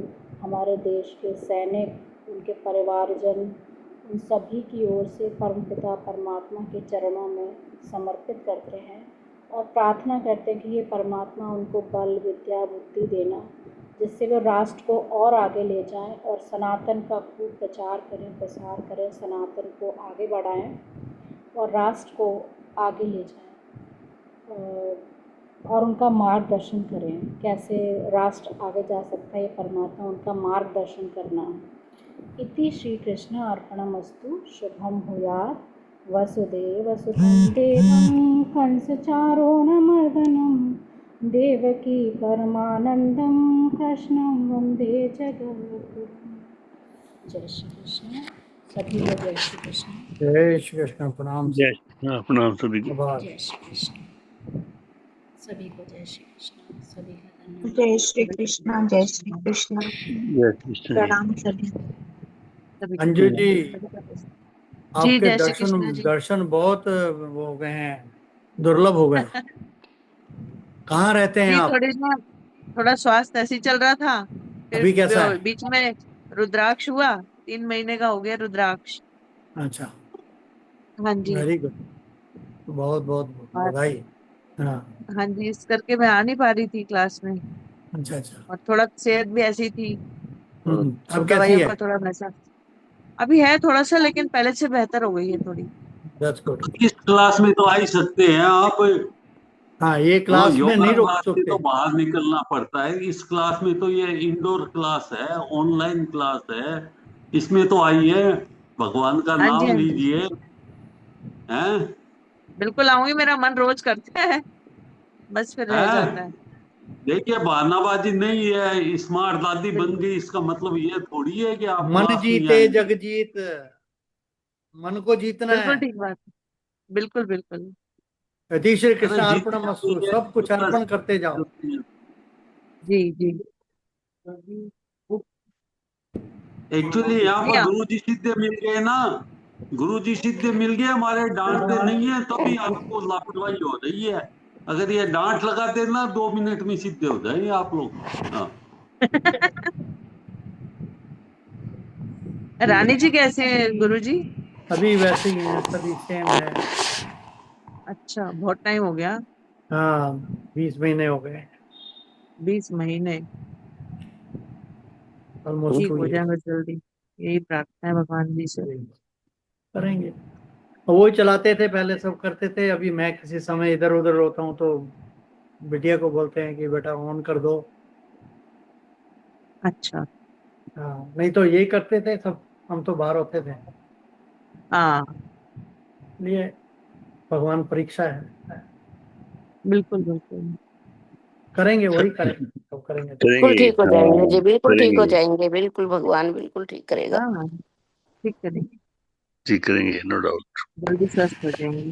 हमारे देश के सैनिक, उनके परिवारजन, उन सभी की ओर से परमपिता परमात्मा के चरणों में समर्पित करते हैं और प्रार्थना करते हैं कि ये परमात्मा उनको बल विद्या बुद्धि देना, जिससे वो राष्ट्र को और आगे ले जाएं और सनातन का खूब प्रचार करें, प्रसार करें, सनातन को आगे बढ़ाएं और राष्ट्र को आगे ले जाएं और उनका मार्गदर्शन करें। कैसे राष्ट्र आगे जा सकता है, ये परमात्मा उनका मार्गदर्शन करना है। इति श्री कृष्ण अर्पणमस्तु। शुभम भूयात्। वसुदेवसुतं देवं कंसचारूढमर्दनं देवकी परमानंदं कृष्णं वंदे जगद्गुरुं। जय श्री कृष्ण। सभी को जय श्री कृष्ण। जय श्री कृष्ण। प्रणाम। जय प्रणाम सभी को। जय श्री कृष्ण। सभी को जय श्री कृष्ण। सभी का धन्यवाद। जय श्री कृष्ण। जय श्री कृष्ण। जय कृष्ण। प्रणाम सभी। अंजू जी, जी आपके जय श्री कृष्ण जी। दर्शन बहुत वो हो गए हैं, दुर्लभ हो गए। कहाँ रहते हैं जी आप? थोड़ी ना थोड़ा स्वास्थ्य ऐसे ही चल रहा था, अभी कैसा है? बीच में रुद्राक्ष हुआ, 3 महीने का हो गया रुद्राक्ष। अच्छा, हाँ जी। वेरी गुड, बहुत बहुत बधाई। हाँ हाँ जी, इस करके मैं आ नहीं पा रही थी क्लास में। अच्छा अच्छा। और थोड़ा सेहत भी ऐसी थी तो अब कैसी दवाइयों है? का थोड़ा वैसा अभी है थोड़ा सा, लेकिन पहले से बेहतर हो गई है थोड़ी। That's good. इस क्लास में तो आ ही सकते हैं आप। हाँ, ये हाँ, क्लास में योगा नहीं रोक क्लास से सकते। तो बाहर निकलना पड़ता है। इस क्लास में तो ये इंडोर क्लास है, ऑनलाइन क्लास है। इसमें तो आइए, भगवान का हाँ जी, नाम हाँ जी, लीजिए, हैं बिल्कुल आऊंगी। मेरा मन रोज करता है, बस फिर रह जाता है। हैं। देखिए, बहानाबाजी नहीं है। स्मार्ट दादी बन बिल्कुल गई, इसका मतलब ये थोड़ी है कि आप मन क्लास नहीं जीते आएंगे। जग जीत, मन को जीतना है। बिल्कुल ठीक बात है। बिल्कुल बिल्कुल। यदि श्री अरे कृष्ण अर्पण जीतना मस्तु, नहीं है सब कुछ बस। अर्पण करते जाओ। जी जी एक्चुअली यहाँ नहीं पर गुरु जी सीधे मिल गए ना, गुरु जी सीधे मिल गए, हमारे डांटते नहीं है, तभी आपको लापरवाही हो रही है। अगर ये डांट लगाते ना 2 मिनट में सीधे हो जाएंगे आप लोग। हाँ, रानी जी कैसे हैं गुरु जी? सभी वैसे ही हैं, सभी सेम है। अच्छा, बहुत टाइम हो गया। हाँ, 20 महीने हो गए, 20 महीने। ऑलमोस्ट ठीक 2 हो ईयर। जाए बस जल्दी, यही प्रार्थना है भगवान जी से। करेंगे। वो चलाते थे पहले, सब करते थे। अभी मैं किसी समय इधर उधर होता हूँ तो बिटिया को बोलते हैं कि बेटा ऑन कर दो। अच्छा। हाँ, नहीं तो यही करते थे सब, हम तो बाहर होते थे। हाँ इसलिए भगवान परीक्षा है। बिल्कुल बिल्कुल। करेंगे, वही करेंगे, सब करेंगे तो। बिल्कुल करेंगे, ठीक हो जाएंगे हाँ जी, बिल्कुल ठीक हो करेंगे, जाएंगे, बिल्कुल भगवान बिल्कुल ठीक करेगा। हाँ हाँ, ठीक करेंगे, जी करेंगे, नो डाउट। जल्दी स्वस्थ हो जाएंगे।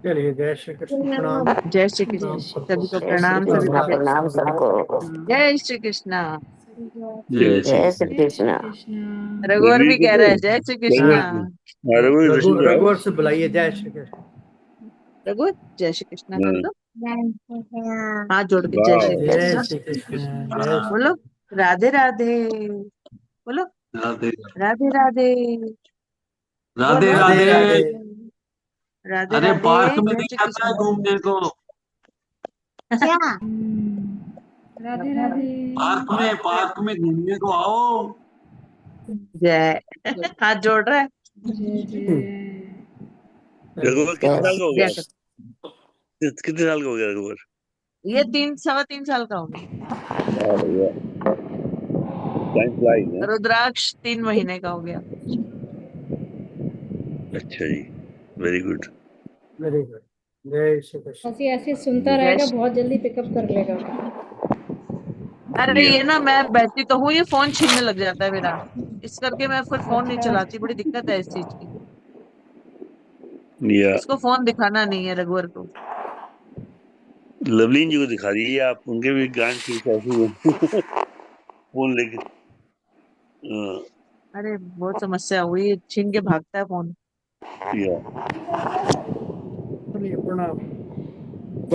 चलिए, जय श्री कृष्ण, प्रणाम। जय श्री प्रणाम कृष्ण। सबको। सभी को जय श्री प्रणाम, सभी कृष्णा, को आभार। प्यार। प्रणाम सबको। जय श्री कृष्ण। जय श्री जय श्री कृष्ण। जय श्री कृष्णा। कृष्ण। रघुवर रघुवीर भी को कह रहा तो है जय श्री कृष्ण। रघुवर, हाँ, हाँ रघुवीर रघु कृष्ण जाओ। रघुवर से बुलाइए, जय श्री कृष्ण। रघुवर जय श्री कृष्ण कर हाँ, दो, जय श्री कृष्ण। हाथ जोड़ के जय वाह, श्री जय कृष्ण। श्री कृष्ण, जय श्री बोलो राधे राधे, बोलो राधे राधे राधे, बोल राधे बोल राधे राधे। राधे। राधे अरे राधे। पार्क में जय नहीं श्री जाता है कृष्ण। घूमने को? क्या? राधे राधे। पार्क में घूमने को आओ। जय, हाथ जोड़ रहा है। जय जय। रघुवर कितने जय साल का हो जय गया? कर। कितने साल का हो गया रघुवर? ये 3 सवा 3 साल का हो गया। अरे वाह, टाइम फ्लाइज है। रुद्राक्ष 3 महीने का हो गया। अच्छा जी, वेरी गुड। Very good. जय श्री कृष्ण। ऐसे ऐसे सुनता जय रहेगा, बहुत जल्दी पिकअप कर लेगा। अरे या ये ना, मैं बैठती तो हूँ, ये फोन छीनने लग जाता है मेरा, इस करके मैं फिर फोन नहीं अच्छा। चलाती। बड़ी दिक्कत है इस चीज की। या इसको फोन दिखाना नहीं है रघुवर को। लवलीन जी को दिखा दीजिए आप, उनके भी ग्रैंड किड्स ऐसे ही हैं। फोन लेके। हाँ, अरे बहुत समस्या हुई, छीन के भागता है फोन। या चलिए, प्रणाम।